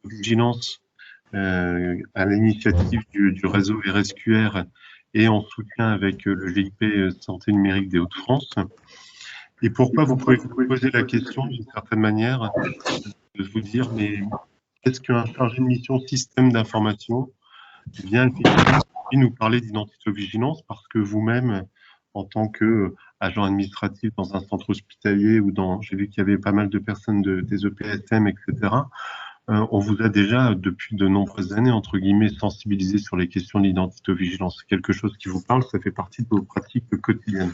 vigilance à l'initiative du réseau RSQR et en soutien avec le GIP Santé numérique des Hauts-de-France. Et pourquoi vous pouvez vous poser la question, d'une certaine manière, de vous dire, mais qu'est-ce qu'un chargé de mission système d'information vient effectivement nous parler d'identité-vigilance, parce que vous-même, en tant qu'agent administratif dans un centre hospitalier ou j'ai vu qu'il y avait pas mal de personnes des EPSM, etc., on vous a déjà, depuis de nombreuses années, entre guillemets, sensibilisé sur les questions de l'identité-vigilance. C'est quelque chose qui vous parle, ça fait partie de vos pratiques quotidiennes.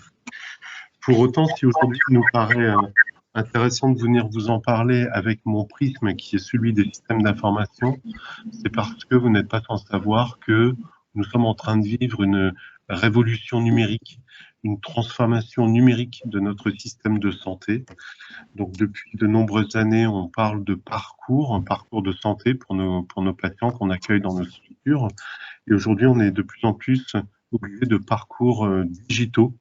Pour autant, si aujourd'hui il nous paraît intéressant de venir vous en parler avec mon prisme qui est celui des systèmes d'information, c'est parce que vous n'êtes pas sans savoir que nous sommes en train de vivre une révolution numérique, une transformation numérique de notre système de santé. Donc depuis de nombreuses années, on parle de un parcours de santé pour nos patients qu'on accueille dans nos structures. Et aujourd'hui, on est de plus en plus obligé de parcours digitaux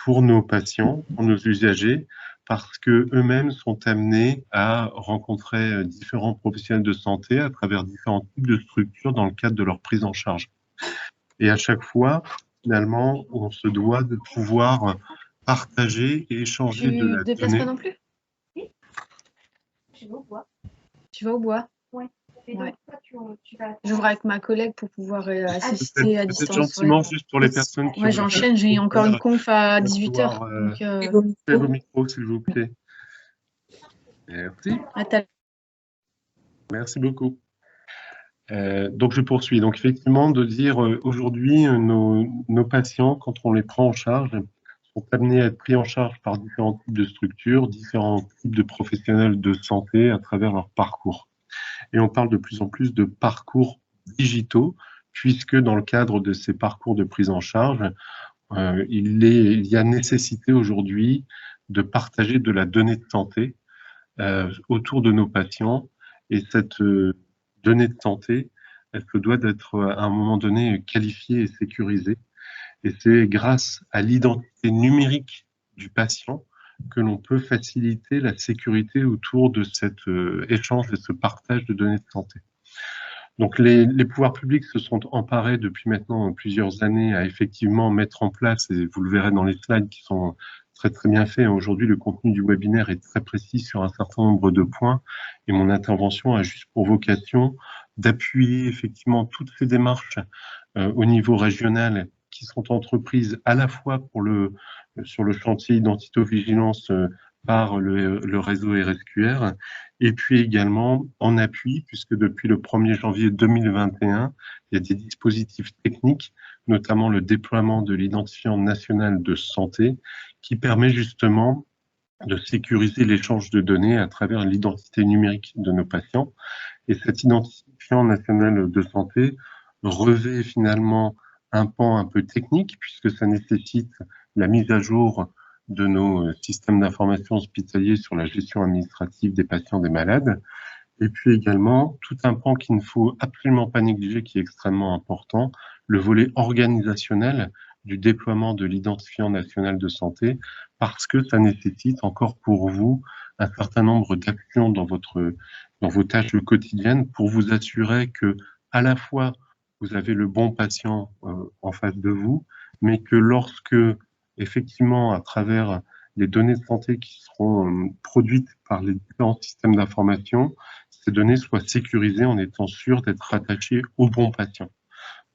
pour nos patients, pour nos usagers, parce que eux-mêmes sont amenés à rencontrer différents professionnels de santé à travers différents types de structures dans le cadre de leur prise en charge. Et à chaque fois, finalement, on se doit de pouvoir partager et échanger de la déplaces donnée. Pas non plus? Oui. Tu vas au bois. Tu vas au bois? Ouais. Ouais. J'ouvre avec ma collègue pour pouvoir assister à distance. Gentiment, juste pour les personnes qui... Ouais, j'enchaîne, j'ai encore une conf à 18h. Faites vos micros, s'il vous plaît. Merci. Merci beaucoup. Donc, je poursuis. Donc, effectivement, de dire aujourd'hui, nos patients, quand on les prend en charge, sont amenés à être pris en charge par différents types de structures, différents types de professionnels de santé à travers leur parcours. Et on parle de plus en plus de parcours digitaux, puisque dans le cadre de ces parcours de prise en charge, il y a nécessité aujourd'hui de partager de la donnée de santé autour de nos patients. Et cette donnée de santé, elle doit être à un moment donné qualifiée et sécurisée. Et c'est grâce à l'identité numérique du patient que l'on peut faciliter la sécurité autour de cet échange et ce partage de données de santé. Donc les pouvoirs publics se sont emparés depuis maintenant plusieurs années à effectivement mettre en place, et vous le verrez dans les slides qui sont très très bien faits. Aujourd'hui, le contenu du webinaire est très précis sur un certain nombre de points et mon intervention a juste pour vocation d'appuyer effectivement toutes ces démarches au niveau régional qui sont entreprises à la fois sur le chantier identito-vigilance par le réseau RSQR, et puis également en appui, puisque depuis le 1er janvier 2021, il y a des dispositifs techniques, notamment le déploiement de l'identifiant national de santé, qui permet justement de sécuriser l'échange de données à travers l'identité numérique de nos patients. Et cet identifiant national de santé revêt finalement un pan un peu technique, puisque ça nécessite la mise à jour de nos systèmes d'information hospitaliers sur la gestion administrative des patients, des malades, et puis également tout un pan qu'il ne faut absolument pas négliger, qui est extrêmement important, le volet organisationnel du déploiement de l'identifiant national de santé, parce que ça nécessite encore pour vous un certain nombre d'actions dans vos tâches quotidiennes pour vous assurer que à la fois vous avez le bon patient en face de vous, mais que lorsque effectivement à travers les données de santé qui seront produites par les différents systèmes d'information, ces données soient sécurisées en étant sûres d'être rattachées au bon patient.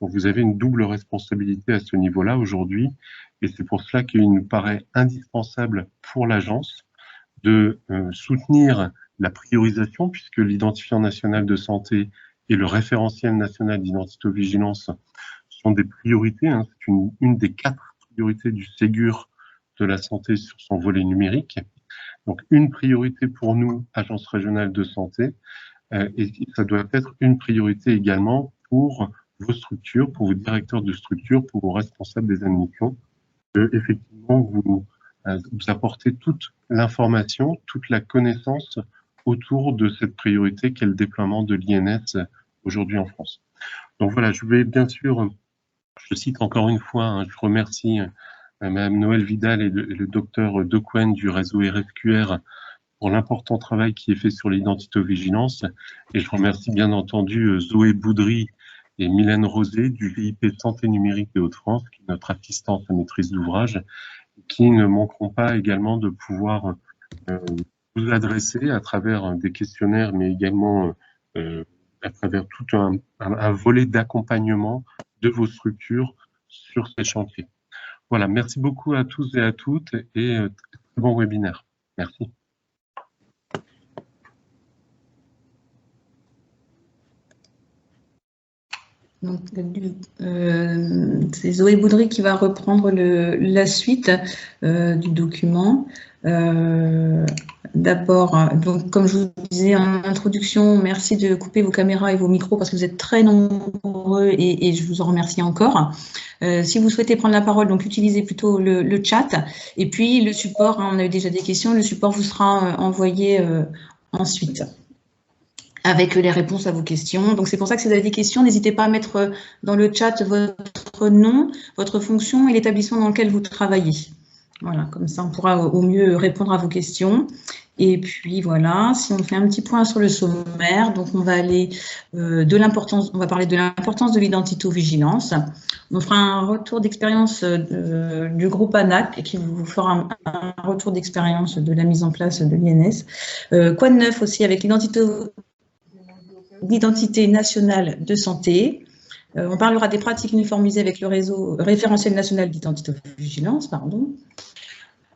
Donc vous avez une double responsabilité à ce niveau-là aujourd'hui, et c'est pour cela qu'il nous paraît indispensable pour l'agence de soutenir la priorisation, puisque l'identifiant national de santé et le référentiel national d'identité-vigilance sont des priorités. Hein. C'est une des 4 priorités du Ségur de la santé sur son volet numérique. Donc une priorité pour nous, agence régionale de santé, et ça doit être une priorité également pour vos structures, pour vos directeurs de structures, pour vos responsables des admissions, effectivement vous apportez toute l'information, toute la connaissance autour de cette priorité qu'est le déploiement de l'INS aujourd'hui en France. Donc voilà, je vais bien sûr, je cite encore une fois, hein, je remercie Madame Noël Vidal et le docteur Decouen du réseau RSQR pour l'important travail qui est fait sur l'identitovigilance. Et je remercie bien entendu Zoé Boudry et Mylène Rosé du VIP Santé Numérique des Hauts-de-France, qui est notre assistante à maîtrise d'ouvrage, qui ne manqueront pas également de pouvoir vous adresser à travers des questionnaires, mais également à travers tout un volet d'accompagnement de vos structures sur ces chantiers. Voilà, merci beaucoup à tous et à toutes et très bon webinaire. Merci. Donc, c'est Zoé Boudry qui va reprendre la suite du document. D'abord, donc comme je vous disais en introduction, merci de couper vos caméras et vos micros parce que vous êtes très nombreux et je vous en remercie encore. Si vous souhaitez prendre la parole, donc utilisez plutôt le chat. Et puis le support, hein, on a eu déjà des questions, le support vous sera envoyé ensuite avec les réponses à vos questions. Donc c'est pour ça que si vous avez des questions, n'hésitez pas à mettre dans le chat votre nom, votre fonction et l'établissement dans lequel vous travaillez. Voilà, comme ça on pourra au mieux répondre à vos questions. Et puis voilà, si on fait un petit point sur le sommaire, donc on va aller on va parler de l'importance de l'identitovigilance. On fera un retour d'expérience du groupe ANAC qui vous fera un retour d'expérience de la mise en place de l'INS. Quoi de neuf aussi avec l'identité nationale de santé. On parlera des pratiques uniformisées avec le réseau référentiel national d'identitovigilance, pardon.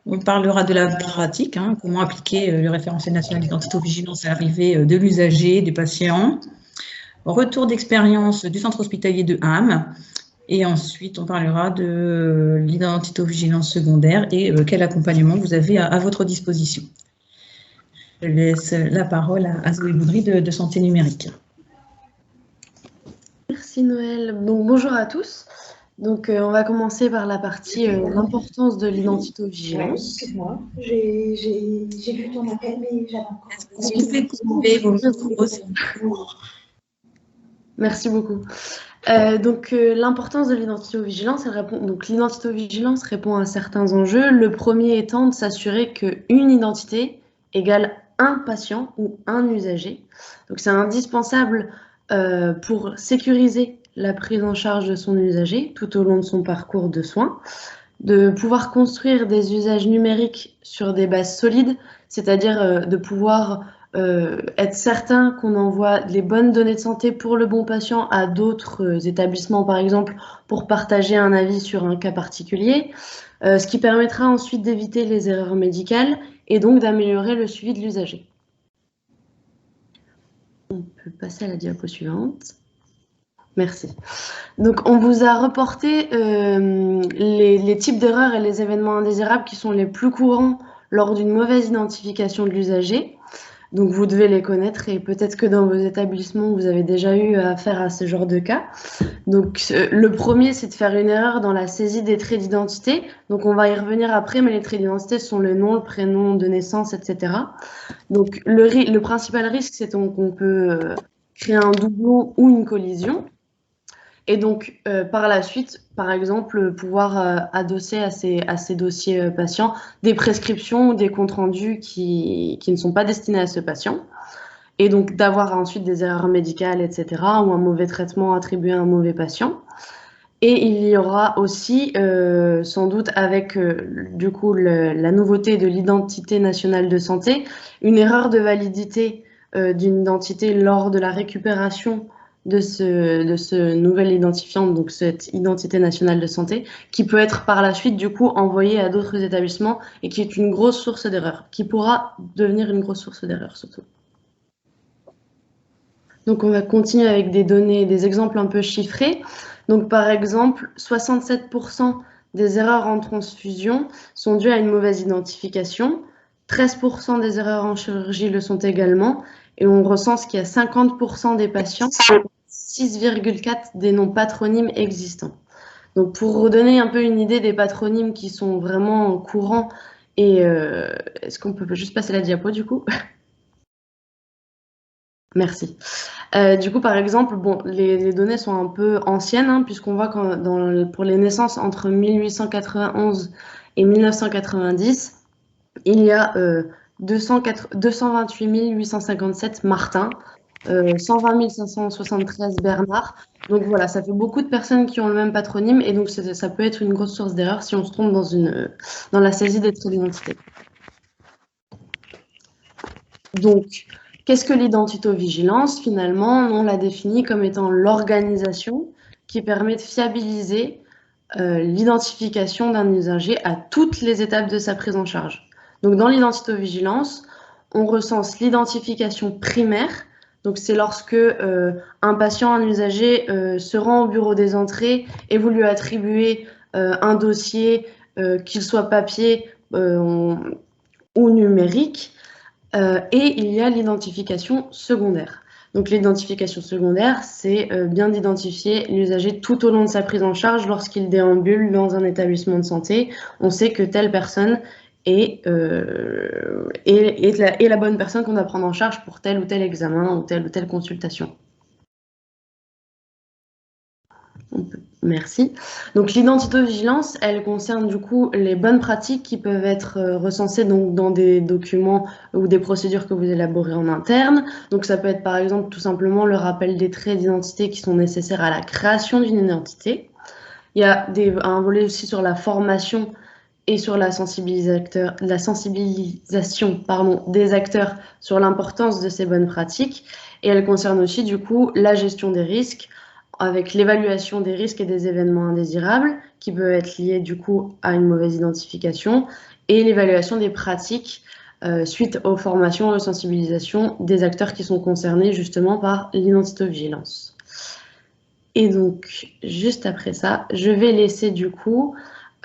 On parlera de la pratique, hein, comment appliquer le référentiel national d'identitovigilance à l'arrivée de l'usager, des patients. Retour d'expérience du centre hospitalier de Ham. Et ensuite, on parlera de l'identitovigilance secondaire et quel accompagnement vous avez à votre disposition. Je laisse la parole à Zoé Boudry de Santé Numérique. Merci Noël. Donc, bonjour à tous. Donc, on va commencer par la partie l'importance de l'identitovigilance. Excuse-moi, j'ai vu ton appel, mais j'avais encore. Est-ce que vous pouvez couper vos micros? Merci beaucoup. Donc, l'importance de l'identitovigilance, l'identitovigilance répond à certains enjeux. Le premier étant de s'assurer qu'une identité égale un patient ou un usager. Donc, c'est indispensable pour sécuriser la prise en charge de son usager tout au long de son parcours de soins, de pouvoir construire des usages numériques sur des bases solides, c'est-à-dire de pouvoir être certain qu'on envoie les bonnes données de santé pour le bon patient à d'autres établissements, par exemple, pour partager un avis sur un cas particulier, ce qui permettra ensuite d'éviter les erreurs médicales et donc d'améliorer le suivi de l'usager. On peut passer à la diapo suivante. Merci. Donc, on vous a reporté les types d'erreurs et les événements indésirables qui sont les plus courants lors d'une mauvaise identification de l'usager. Donc, vous devez les connaître et peut-être que dans vos établissements, vous avez déjà eu affaire à ce genre de cas. Donc, le premier, c'est de faire une erreur dans la saisie des traits d'identité. Donc, on va y revenir après, mais les traits d'identité sont le nom, le prénom de naissance, etc. Donc, le principal risque, c'est qu'on peut créer un doublon ou une collision. Et donc, par la suite, par exemple, pouvoir adosser à ces dossiers patients des prescriptions ou des comptes rendus qui ne sont pas destinés à ce patient. Et donc, d'avoir ensuite des erreurs médicales, etc., ou un mauvais traitement attribué à un mauvais patient. Et il y aura aussi, sans doute avec du coup la nouveauté de l'identité nationale de santé, une erreur de validité d'une identité lors de la récupération de ce nouvel identifiant, donc cette identité nationale de santé, qui peut être par la suite du coup envoyée à d'autres établissements et qui est une grosse source d'erreur, qui pourra devenir une grosse source d'erreur surtout. Donc on va continuer avec des données, des exemples un peu chiffrés. Donc par exemple, 67% des erreurs en transfusion sont dues à une mauvaise identification, 13% des erreurs en chirurgie le sont également, et on recense qu'il y a 50% des patients, 6,4 des noms patronymes existants. Donc pour redonner un peu une idée des patronymes qui sont vraiment courants, et est-ce qu'on peut juste passer la diapo du coup? Merci. Du coup, par exemple, bon, les données sont un peu anciennes, hein, puisqu'on voit que pour les naissances entre 1891 et 1990, il y a 228 857 Martin, 120 573 Bernard. Donc voilà, ça fait beaucoup de personnes qui ont le même patronyme et donc ça peut être une grosse source d'erreur si on se trompe dans la saisie des traits d'identité. Donc, qu'est-ce que l'identitovigilance? Finalement, on l'a définit comme étant l'organisation qui permet de fiabiliser l'identification d'un usager à toutes les étapes de sa prise en charge. Donc, dans l'identitovigilance, on recense l'identification primaire. Donc, c'est lorsque un patient, un usager se rend au bureau des entrées et vous lui attribuez un dossier, qu'il soit papier ou numérique. Et il y a l'identification secondaire. Donc l'identification secondaire, c'est bien d'identifier l'usager tout au long de sa prise en charge lorsqu'il déambule dans un établissement de santé. On sait que telle personne est la bonne personne qu'on doit prendre en charge pour tel ou tel examen ou telle consultation. Merci. Donc l'identitovigilance, elle concerne du coup les bonnes pratiques qui peuvent être recensées donc dans des documents ou des procédures que vous élaborez en interne. Donc ça peut être par exemple tout simplement le rappel des traits d'identité qui sont nécessaires à la création d'une identité. Il y a un volet aussi sur la formation et sur la sensibilisation des acteurs sur l'importance de ces bonnes pratiques. Et elle concerne aussi du coup la gestion des risques, avec l'évaluation des risques et des événements indésirables qui peuvent être liés du coup à une mauvaise identification et l'évaluation des pratiques suite aux formations et aux sensibilisations des acteurs qui sont concernés justement par l'identitovigilance. Et donc, juste après ça, je vais laisser du coup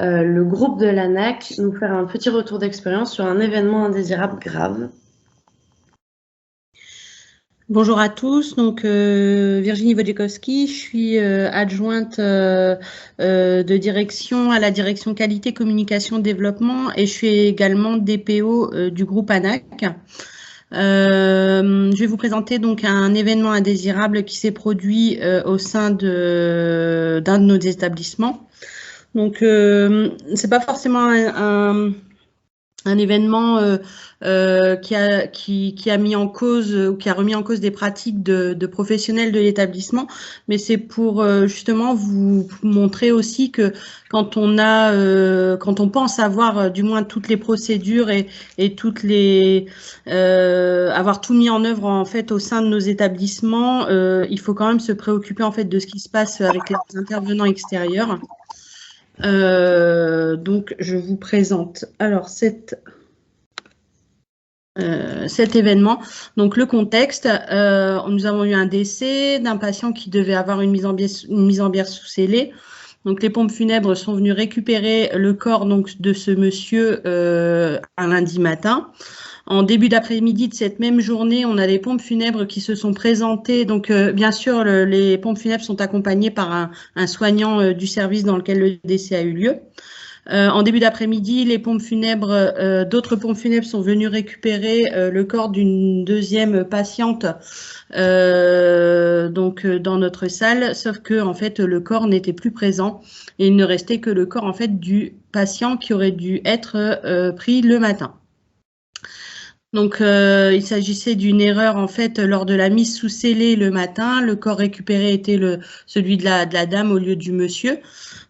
le groupe de l'ANAC nous faire un petit retour d'expérience sur un événement indésirable grave. Bonjour à tous, donc Virginie Wojciechowski, je suis adjointe de direction à la direction qualité, communication, développement et je suis également DPO du groupe ANAC. Je vais vous présenter donc un événement indésirable qui s'est produit au sein d'un de nos établissements. Donc c'est pas forcément un événement qui a mis en cause ou qui a remis en cause des pratiques de professionnels de l'établissement, mais c'est pour justement vous montrer aussi que quand on pense avoir du moins toutes les procédures et toutes les avoir tout mis en œuvre en fait au sein de nos établissements, il faut quand même se préoccuper en fait de ce qui se passe avec les intervenants extérieurs. Donc, je vous présente alors cet événement. Donc, le contexte, nous avons eu un décès d'un patient qui devait avoir une mise en bière sous scellé. Donc, les pompes funèbres sont venues récupérer le corps donc, de ce monsieur un lundi matin. En début d'après-midi de cette même journée, on a les pompes funèbres qui se sont présentées. Donc, bien sûr, les pompes funèbres sont accompagnées par un soignant du service dans lequel le décès a eu lieu. En début d'après-midi, d'autres pompes funèbres sont venues récupérer le corps d'une deuxième patiente donc dans notre salle, sauf que en fait le corps n'était plus présent et il ne restait que le corps en fait du patient qui aurait dû être pris le matin. Donc, il s'agissait d'une erreur en fait lors de la mise sous scellé le matin. Le corps récupéré était celui de la dame au lieu du monsieur.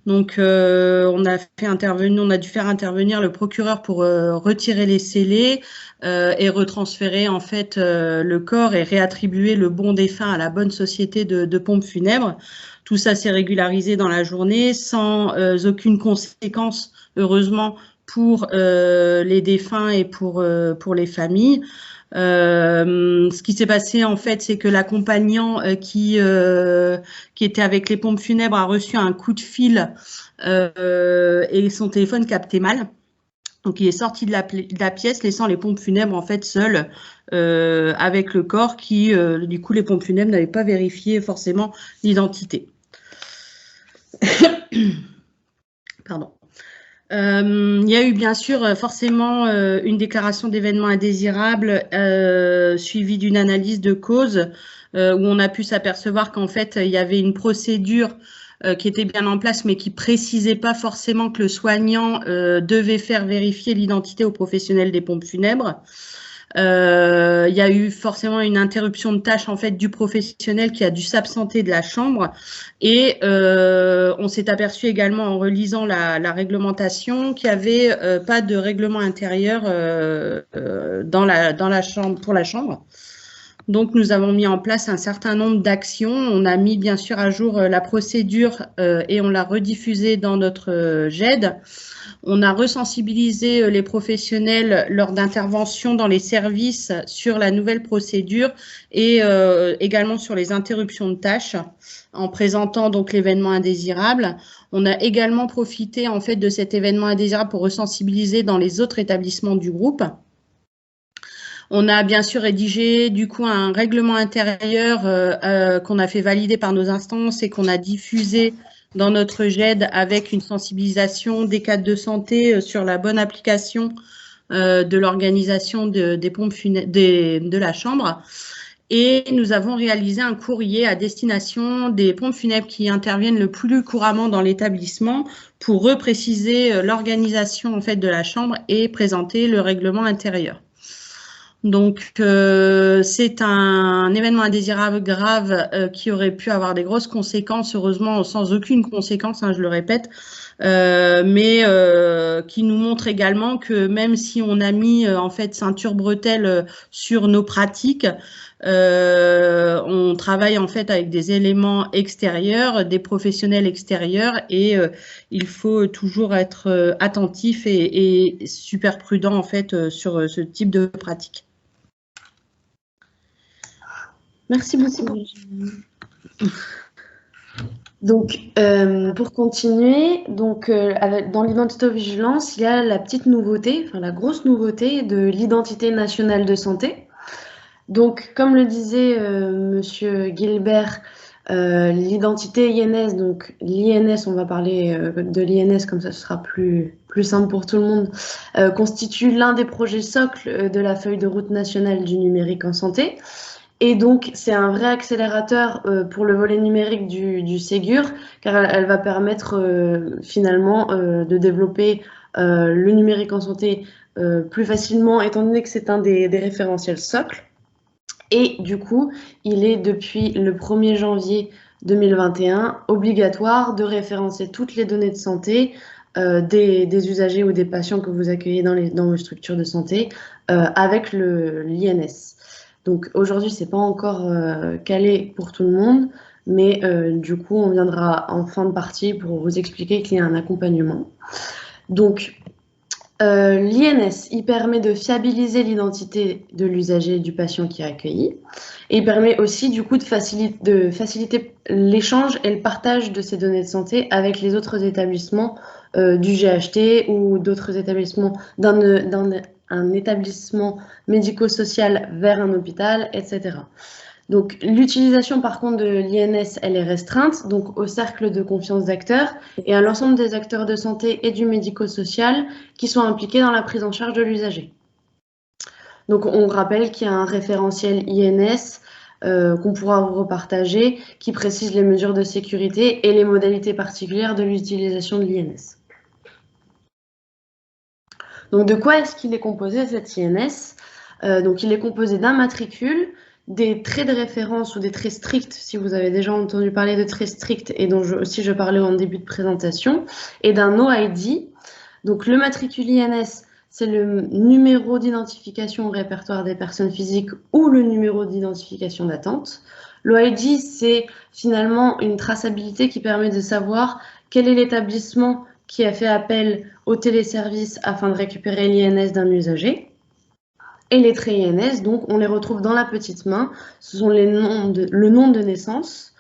Donc, on a dû faire intervenir le procureur pour retirer les scellés et retransférer en fait le corps et réattribuer le bon défunt à la bonne société de pompes funèbres. Tout ça s'est régularisé dans la journée sans aucune conséquence, heureusement, pour les défunts et pour les familles. Ce qui s'est passé en fait, c'est que l'accompagnant qui était avec les pompes funèbres a reçu un coup de fil et son téléphone captait mal. Donc il est sorti de la pièce, laissant les pompes funèbres en fait seules avec le corps qui, du coup, les pompes funèbres n'avaient pas vérifié forcément l'identité. Pardon. Il y a eu bien sûr forcément une déclaration d'événement indésirable suivie d'une analyse de cause où on a pu s'apercevoir qu'en fait il y avait une procédure qui était bien en place, mais qui précisait pas forcément que le soignant devait faire vérifier l'identité aux professionnels des pompes funèbres. Il y a eu forcément une interruption de tâche en fait du professionnel qui a dû s'absenter de la chambre et on s'est aperçu également en relisant la réglementation qu'il n'y avait pas de règlement intérieur dans la chambre, pour la chambre. Donc, nous avons mis en place un certain nombre d'actions. On a mis bien sûr à jour la procédure et on l'a rediffusée dans notre GED. On a resensibilisé les professionnels lors d'interventions dans les services sur la nouvelle procédure et également sur les interruptions de tâches en présentant donc l'événement indésirable. On a également profité en fait de cet événement indésirable pour resensibiliser dans les autres établissements du groupe. On a bien sûr rédigé du coup un règlement intérieur qu'on a fait valider par nos instances et qu'on a diffusé dans notre GED avec une sensibilisation des cadres de santé sur la bonne application de l'organisation des pompes funèbres de la chambre. Et nous avons réalisé un courrier à destination des pompes funèbres qui interviennent le plus couramment dans l'établissement pour repréciser l'organisation en fait de la chambre et présenter le règlement intérieur. Donc, c'est un événement indésirable grave qui aurait pu avoir des grosses conséquences, heureusement sans aucune conséquence, hein, je le répète, mais qui nous montre également que même si on a mis en fait ceinture bretelle sur nos pratiques, on travaille en fait avec des éléments extérieurs, des professionnels extérieurs et il faut toujours être attentif et super prudent en fait sur ce type de pratique. Merci beaucoup. Donc, pour continuer, donc, dans l'identité-vigilance, il y a la petite nouveauté, enfin la grosse nouveauté de l'identité nationale de santé. Donc, comme le disait Monsieur Gilbert, l'identité INS, donc l'INS, on va parler de l'INS comme ça ce sera plus simple pour tout le monde, constitue l'un des projets socles de la feuille de route nationale du numérique en santé. Et donc, c'est un vrai accélérateur pour le volet numérique du Ségur, car elle va permettre finalement de développer le numérique en santé plus facilement, étant donné que c'est un des référentiels socles. Et du coup, il est depuis le 1er janvier 2021 obligatoire de référencer toutes les données de santé des usagers ou des patients que vous accueillez dans vos structures de santé avec l'INS. Donc aujourd'hui, c'est pas encore calé pour tout le monde, mais du coup, on viendra en fin de partie pour vous expliquer qu'il y a un accompagnement. Donc, l'INS, il permet de fiabiliser l'identité de l'usager et du patient qui est accueilli. Et il permet aussi, du coup, de faciliter l'échange et le partage de ces données de santé avec les autres établissements du GHT ou d'autres établissements d'un établissement médico-social vers un hôpital, etc. Donc, l'utilisation, par contre, de l'INS, elle est restreinte, donc au cercle de confiance d'acteurs et à l'ensemble des acteurs de santé et du médico-social qui sont impliqués dans la prise en charge de l'usager. Donc, on rappelle qu'il y a un référentiel INS qu'on pourra vous repartager qui précise les mesures de sécurité et les modalités particulières de l'utilisation de l'INS. Donc, de quoi est-ce qu'il est composé, cet INS? Donc, il est composé d'un matricule, des traits de référence ou des traits stricts, si vous avez déjà entendu parler de traits stricts et dont aussi je parlais en début de présentation, et d'un OID. Donc, le matricule INS, c'est le numéro d'identification au répertoire des personnes physiques ou le numéro d'identification d'attente. L'OID, c'est finalement une traçabilité qui permet de savoir quel est l'établissement qui a fait appel au téléservice afin de récupérer l'INS d'un usager. Et les traits INS, donc, on les retrouve dans la petite main. Ce sont le nom de naissance,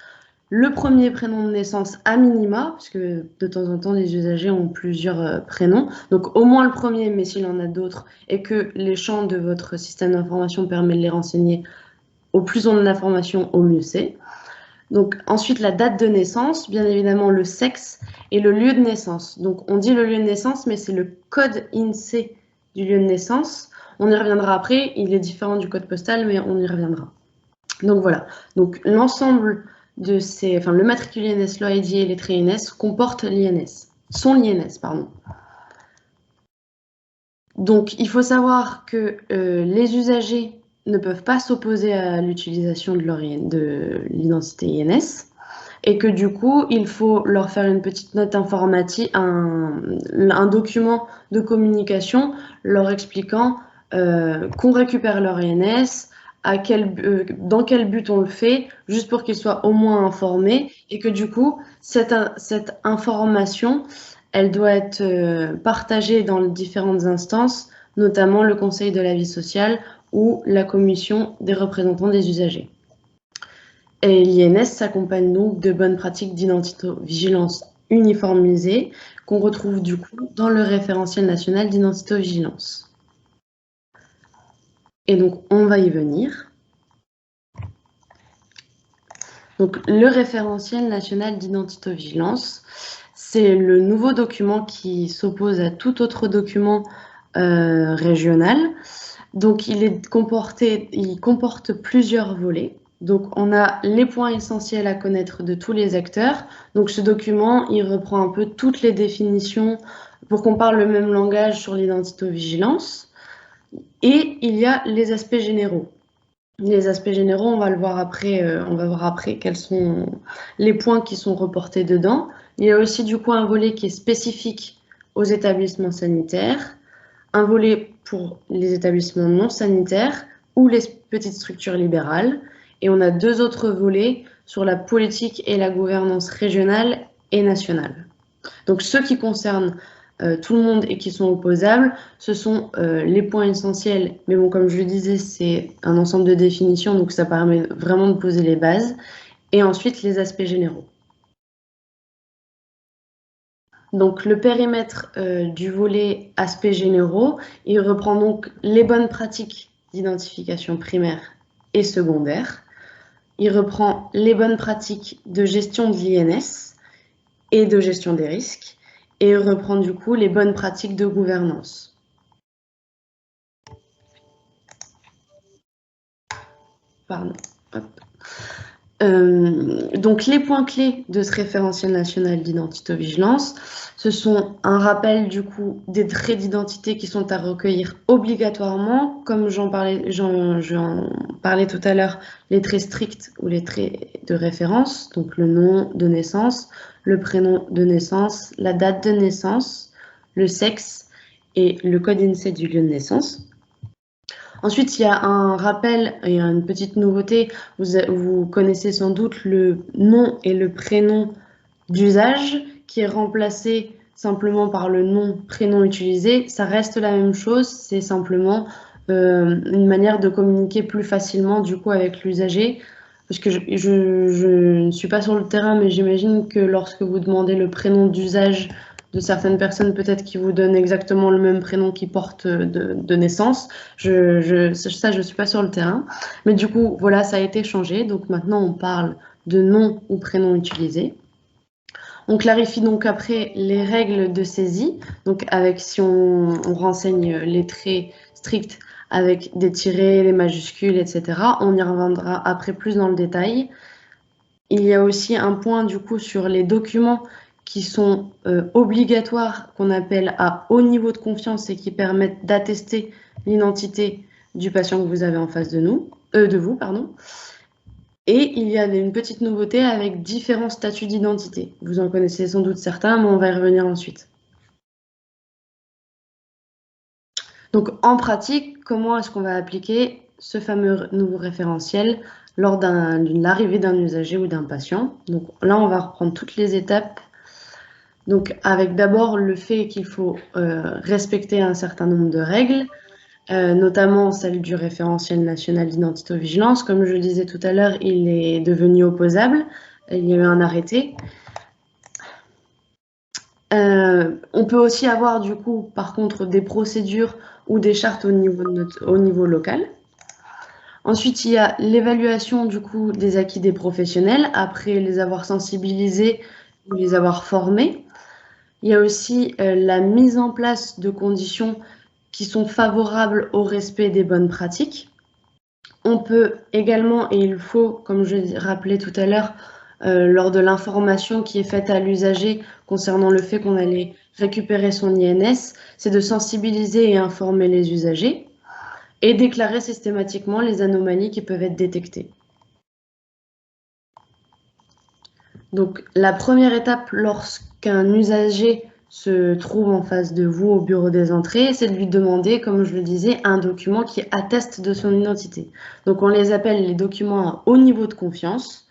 le premier prénom de naissance à minima, puisque de temps en temps, les usagers ont plusieurs prénoms. Donc, au moins le premier, mais s'il en a d'autres, et que les champs de votre système d'information permettent de les renseigner, au plus on a d'informations, au mieux c'est. Donc, ensuite, la date de naissance, bien évidemment, le sexe et le lieu de naissance. Donc, on dit le lieu de naissance, mais c'est le code INSEE du lieu de naissance. On y reviendra après, il est différent du code postal, mais on y reviendra. Donc voilà, donc l'ensemble le matricule INS, l'OID et les traits INS comportent l'INS, sont l'INS, pardon. Donc, il faut savoir que les usagers ne peuvent pas s'opposer à l'utilisation de l'identité INS et que du coup, il faut leur faire une petite note informatique, un document de communication leur expliquant qu'on récupère leur INS, dans quel but on le fait, juste pour qu'ils soient au moins informés et que du coup, cette information, elle doit être partagée dans les différentes instances, notamment le Conseil de la vie sociale ou la Commission des représentants des usagers. Et l'INS s'accompagne donc de bonnes pratiques d'identité-vigilance uniformisées qu'on retrouve du coup dans le référentiel national d'identité-vigilance. Et donc, on va y venir. Donc, le référentiel national d'identité-vigilance, c'est le nouveau document qui s'oppose à tout autre document régional. Donc, il comporte plusieurs volets. Donc, on a les points essentiels à connaître de tous les acteurs. Donc, ce document, il reprend un peu toutes les définitions pour qu'on parle le même langage sur l'identité-vigilance. Et il y a les aspects généraux. Les aspects généraux, on va voir après quels sont les points qui sont reportés dedans. Il y a aussi du coup un volet qui est spécifique aux établissements sanitaires, un volet pour les établissements non sanitaires ou les petites structures libérales. Et on a 2 autres volets sur la politique et la gouvernance régionale et nationale. Donc ceux qui concernent tout le monde et qui sont opposables, ce sont les points essentiels. Mais bon, comme je le disais, c'est un ensemble de définitions, donc ça permet vraiment de poser les bases. Et ensuite, les aspects généraux. Donc le périmètre du volet aspects généraux, il reprend donc les bonnes pratiques d'identification primaire et secondaire. Il reprend les bonnes pratiques de gestion de l'INS et de gestion des risques. Et il reprend du coup les bonnes pratiques de gouvernance. Pardon. Donc les points clés de ce référentiel national d'identité-vigilance, ce sont un rappel du coup des traits d'identité qui sont à recueillir obligatoirement, comme j'en parlais tout à l'heure, les traits stricts ou les traits de référence, donc le nom de naissance, le prénom de naissance, la date de naissance, le sexe et le code INSEE du lieu de naissance. Ensuite, il y a un rappel et une petite nouveauté. Vous connaissez sans doute le nom et le prénom d'usage qui est remplacé simplement par le nom, prénom utilisé. Ça reste la même chose, c'est simplement une manière de communiquer plus facilement du coup avec l'usager. Parce que je ne suis pas sur le terrain, mais j'imagine que lorsque vous demandez le prénom d'usage de certaines personnes, peut-être qui vous donnent exactement le même prénom qu'ils portent de naissance. Ça, je ne suis pas sur le terrain. Mais du coup, voilà, ça a été changé. Donc maintenant, on parle de nom ou prénom utilisé. On clarifie donc après les règles de saisie. Donc si on renseigne les traits stricts avec des tirets, les majuscules, etc. On y reviendra après plus dans le détail. Il y a aussi un point du coup sur les documents qui sont obligatoires, qu'on appelle à haut niveau de confiance et qui permettent d'attester l'identité du patient que vous avez en face de vous. Et il y a une petite nouveauté avec différents statuts d'identité. Vous en connaissez sans doute certains, mais on va y revenir ensuite. Donc en pratique, comment est-ce qu'on va appliquer ce fameux nouveau référentiel lors de l'arrivée d'un usager ou d'un patient? Donc là, on va reprendre toutes les étapes. Donc, avec d'abord le fait qu'il faut respecter un certain nombre de règles, notamment celle du référentiel national d'identité-vigilance. Comme je le disais tout à l'heure, il est devenu opposable. Il y a eu un arrêté. On peut aussi avoir, du coup, par contre, des procédures ou des chartes au niveau local. Ensuite, il y a l'évaluation, du coup, des acquis des professionnels après les avoir sensibilisés ou les avoir formés. Il y a aussi la mise en place de conditions qui sont favorables au respect des bonnes pratiques. On peut également, et il faut, comme je rappelais tout à l'heure, lors de l'information qui est faite à l'usager concernant le fait qu'on allait récupérer son INS, c'est de sensibiliser et informer les usagers et déclarer systématiquement les anomalies qui peuvent être détectées. Donc, la première étape lorsqu'un usager se trouve en face de vous au bureau des entrées, c'est de lui demander, comme je le disais, un document qui atteste de son identité. Donc, on les appelle les documents à haut niveau de confiance.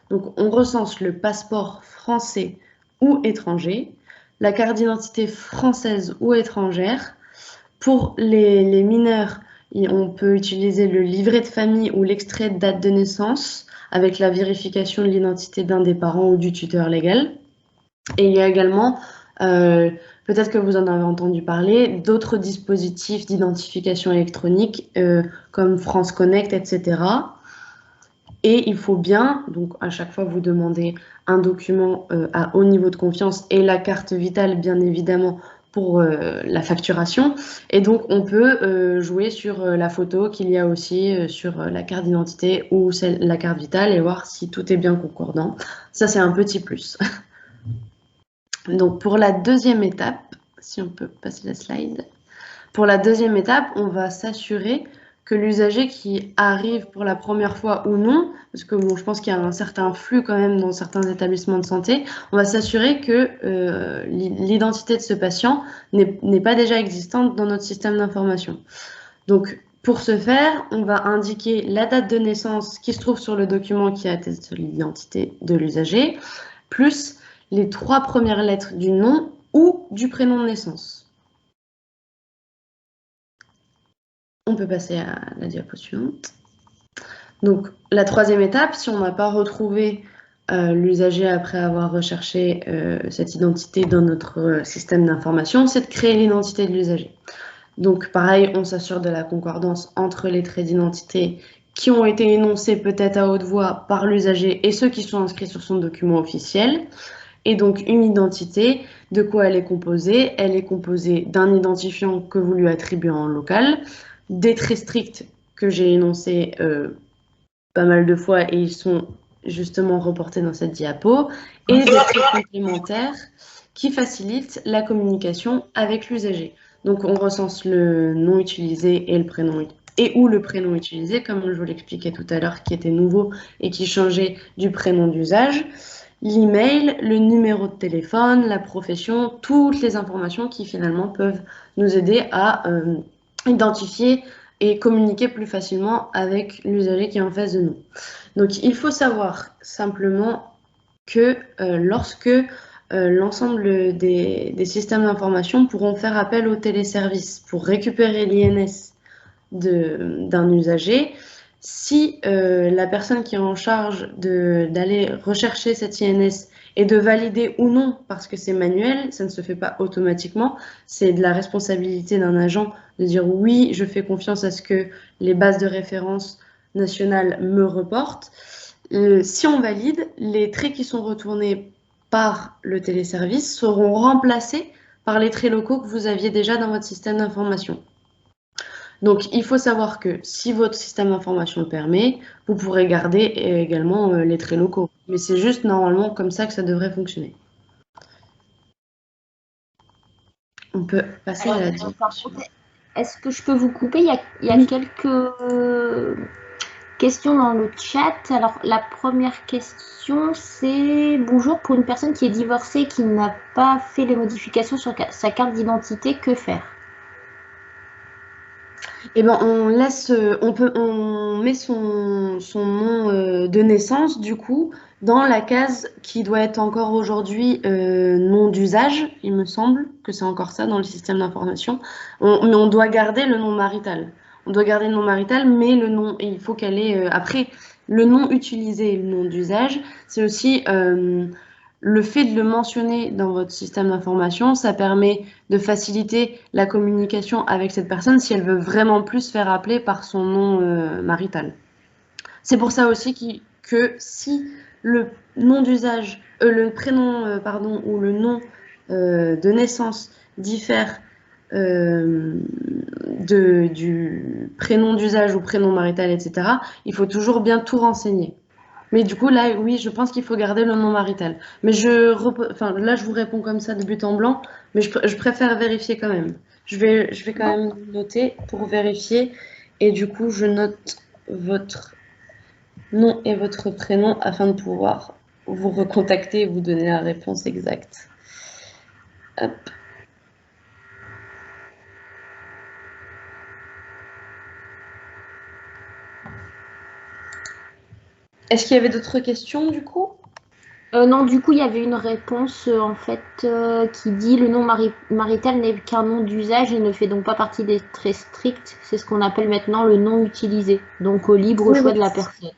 Donc, on recense le passeport français ou étranger, la carte d'identité française ou étrangère. Pour les mineurs, on peut utiliser le livret de famille ou l'extrait de date de naissance avec la vérification de l'identité d'un des parents ou du tuteur légal. Et il y a également, peut-être que vous en avez entendu parler, d'autres dispositifs d'identification électronique comme France Connect, etc. Et il faut bien, donc à chaque fois vous demandez un document à haut niveau de confiance et la carte vitale bien évidemment pour la facturation. Et donc on peut jouer sur la photo qu'il y a aussi sur la carte d'identité ou la carte vitale et voir si tout est bien concordant. Ça c'est un petit plus. Donc pour la deuxième étape, si on peut passer la slide. Pour la deuxième étape, on va s'assurer que l'usager qui arrive pour la première fois ou non, parce que bon, je pense qu'il y a un certain flux quand même dans certains établissements de santé, on va s'assurer que l'identité de ce patient n'est pas déjà existante dans notre système d'information. Donc, pour ce faire, on va indiquer la date de naissance qui se trouve sur le document qui atteste de l'identité de l'usager, plus les 3 premières lettres du nom ou du prénom de naissance. On peut passer à la diapo suivante. Donc, la troisième étape, si on n'a pas retrouvé l'usager après avoir recherché cette identité dans notre système d'information, c'est de créer l'identité de l'usager. Donc, pareil, on s'assure de la concordance entre les traits d'identité qui ont été énoncés peut-être à haute voix par l'usager et ceux qui sont inscrits sur son document officiel. Et donc, une identité, de quoi elle est composée? Elle est composée d'un identifiant que vous lui attribuez en local, des traits stricts que j'ai énoncés pas mal de fois et ils sont justement reportés dans cette diapo, et des traits complémentaires qui facilitent la communication avec l'usager. Donc on recense le nom utilisé et le prénom ou le prénom utilisé, comme je vous l'expliquais tout à l'heure, qui était nouveau et qui changeait du prénom d'usage, l'email, le numéro de téléphone, la profession, toutes les informations qui finalement peuvent nous aider à identifier et communiquer plus facilement avec l'usager qui est en face de nous. Donc, il faut savoir simplement que lorsque l'ensemble des systèmes d'information pourront faire appel au téléservice pour récupérer l'INS d'un usager, si la personne qui est en charge d'aller rechercher cet INS et de valider ou non, parce que c'est manuel, ça ne se fait pas automatiquement, c'est de la responsabilité d'un agent de dire oui, je fais confiance à ce que les bases de référence nationales me reportent. Si on valide, les traits qui sont retournés par le téléservice seront remplacés par les traits locaux que vous aviez déjà dans votre système d'information. Donc, il faut savoir que si votre système d'information le permet, vous pourrez garder également les traits locaux. Mais c'est juste normalement comme ça que ça devrait fonctionner. On peut passer à la diapositive. Est-ce que je peux vous couper? Il y a quelques questions dans le chat. Alors, la première question, c'est « Bonjour, pour une personne qui est divorcée et qui n'a pas fait les modifications sur sa carte d'identité, que faire ?» Eh ben, on met son nom de naissance, du coup, dans la case qui doit être encore aujourd'hui nom d'usage, il me semble que c'est encore ça dans le système d'information. Mais on doit garder le nom marital. On doit garder le nom marital, mais le nom, il faut qu'elle ait... après, le nom utilisé et le nom d'usage, c'est aussi... le fait de le mentionner dans votre système d'information, ça permet de faciliter la communication avec cette personne si elle veut vraiment plus faire appeler par son nom marital. C'est pour ça aussi que si le nom d'usage, le prénom, pardon, ou le nom de naissance diffère du prénom d'usage ou prénom marital, etc., il faut toujours bien tout renseigner. Mais du coup, là, oui, je pense qu'il faut garder le nom marital. Mais là, je vous réponds comme ça de but en blanc, mais je préfère vérifier quand même. Je vais quand même noter pour vérifier. Et du coup, je note votre nom et votre prénom afin de pouvoir vous recontacter et vous donner la réponse exacte. Hop. Est-ce qu'il y avait d'autres questions du coup? Non, du coup, il y avait une réponse en fait qui dit le nom marital n'est qu'un nom d'usage et ne fait donc pas partie des très stricts. C'est ce qu'on appelle maintenant le nom utilisé, donc au libre choix de la personne.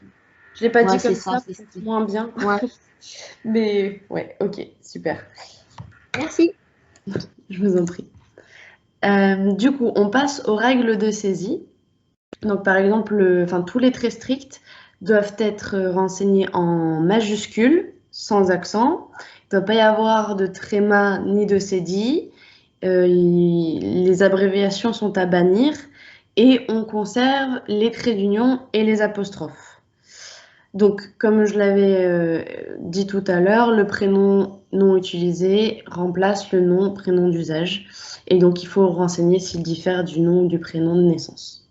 Je l'ai pas dit comme ça, c'est moins bien. Ouais. Mais ouais, ok, super. Merci. Je vous en prie. Du coup, on passe aux règles de saisie. Donc, par exemple, tous les traits stricts doivent être renseignés en majuscules, sans accent. Il ne doit pas y avoir de tréma ni de cédille. Les abréviations sont à bannir et on conserve les traits d'union et les apostrophes. Donc, comme je l'avais dit tout à l'heure, le prénom non utilisé remplace le nom prénom d'usage. Et donc, il faut renseigner s'il diffère du nom ou du prénom de naissance.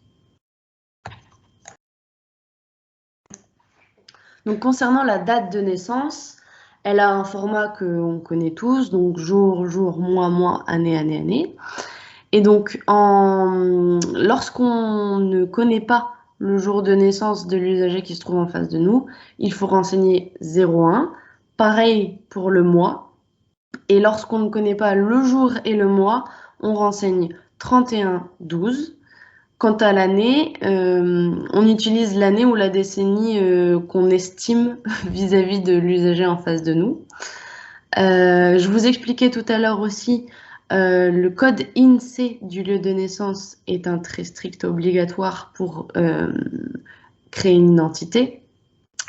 Donc, concernant la date de naissance, elle a un format qu'on connaît tous, donc jour, jour, mois, mois, année, année, année. Et donc, lorsqu'on ne connaît pas le jour de naissance de l'usager qui se trouve en face de nous, il faut renseigner 01. Pareil pour le mois. Et lorsqu'on ne connaît pas le jour et le mois, on renseigne 31-12. Quant à l'année, on utilise l'année ou la décennie qu'on estime vis-à-vis de l'usager en face de nous. Je vous expliquais tout à l'heure aussi, le code INSEE du lieu de naissance est un très strict obligatoire pour créer une identité.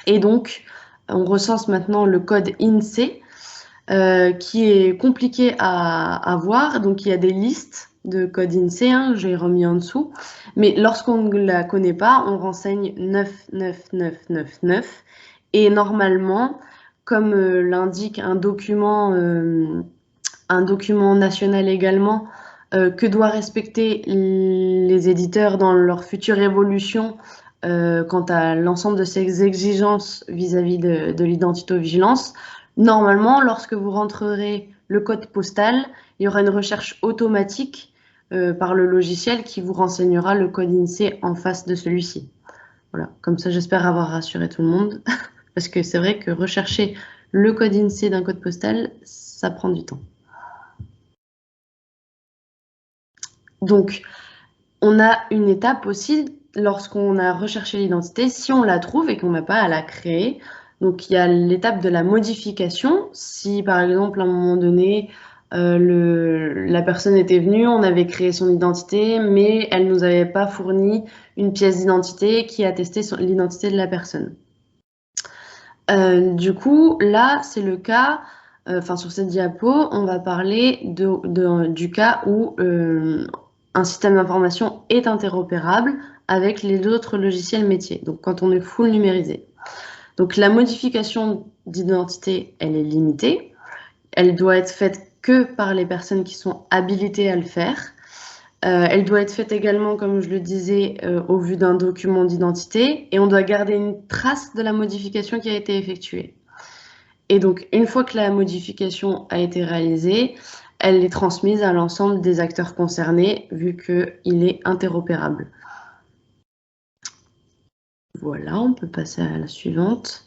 Et donc, on recense maintenant le code INSEE qui est compliqué à voir. Donc, il y a des listes de code INSEE, j'ai remis en dessous. Mais lorsqu'on ne la connaît pas, on renseigne 99999. Et normalement, comme l'indique un document national également, que doivent respecter les éditeurs dans leur future évolution quant à l'ensemble de ces exigences vis-à-vis de l'identito-vigilance, normalement, lorsque vous rentrerez le code postal, il y aura une recherche automatique par le logiciel qui vous renseignera le code INSEE en face de celui-ci. Voilà, comme ça j'espère avoir rassuré tout le monde, parce que c'est vrai que rechercher le code INSEE d'un code postal, ça prend du temps. Donc, on a une étape aussi lorsqu'on a recherché l'identité, si on la trouve et qu'on n'a pas à la créer. Donc, il y a l'étape de la modification. Si, par exemple, à un moment donné, la personne était venue, on avait créé son identité, mais elle ne nous avait pas fourni une pièce d'identité qui attestait l'identité de la personne. Du coup, là, c'est le cas, sur cette diapo, on va parler du cas où un système d'information est interopérable avec les autres logiciels métiers, donc quand on est full numérisé. Donc la modification d'identité, elle est limitée. Elle doit être faite que par les personnes qui sont habilitées à le faire. Elle doit être faite également, comme je le disais, au vu d'un document d'identité, et on doit garder une trace de la modification qui a été effectuée. Et donc, une fois que la modification a été réalisée, elle est transmise à l'ensemble des acteurs concernés, vu qu'il est interopérable. Voilà, on peut passer à la suivante.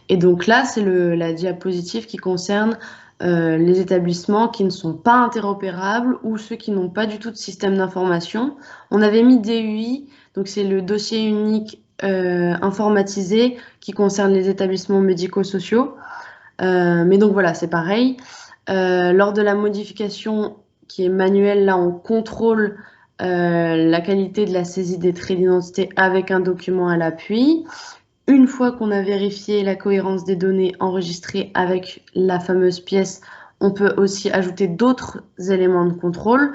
Et donc là, c'est la diapositive qui concerne les établissements qui ne sont pas interopérables ou ceux qui n'ont pas du tout de système d'information. On avait mis DUI, donc c'est le dossier unique informatisé qui concerne les établissements médico-sociaux. Mais donc voilà, c'est pareil. Lors de la modification qui est manuelle, là on contrôle la qualité de la saisie des traits d'identité avec un document à l'appui. Une fois qu'on a vérifié la cohérence des données enregistrées avec la fameuse pièce, on peut aussi ajouter d'autres éléments de contrôle,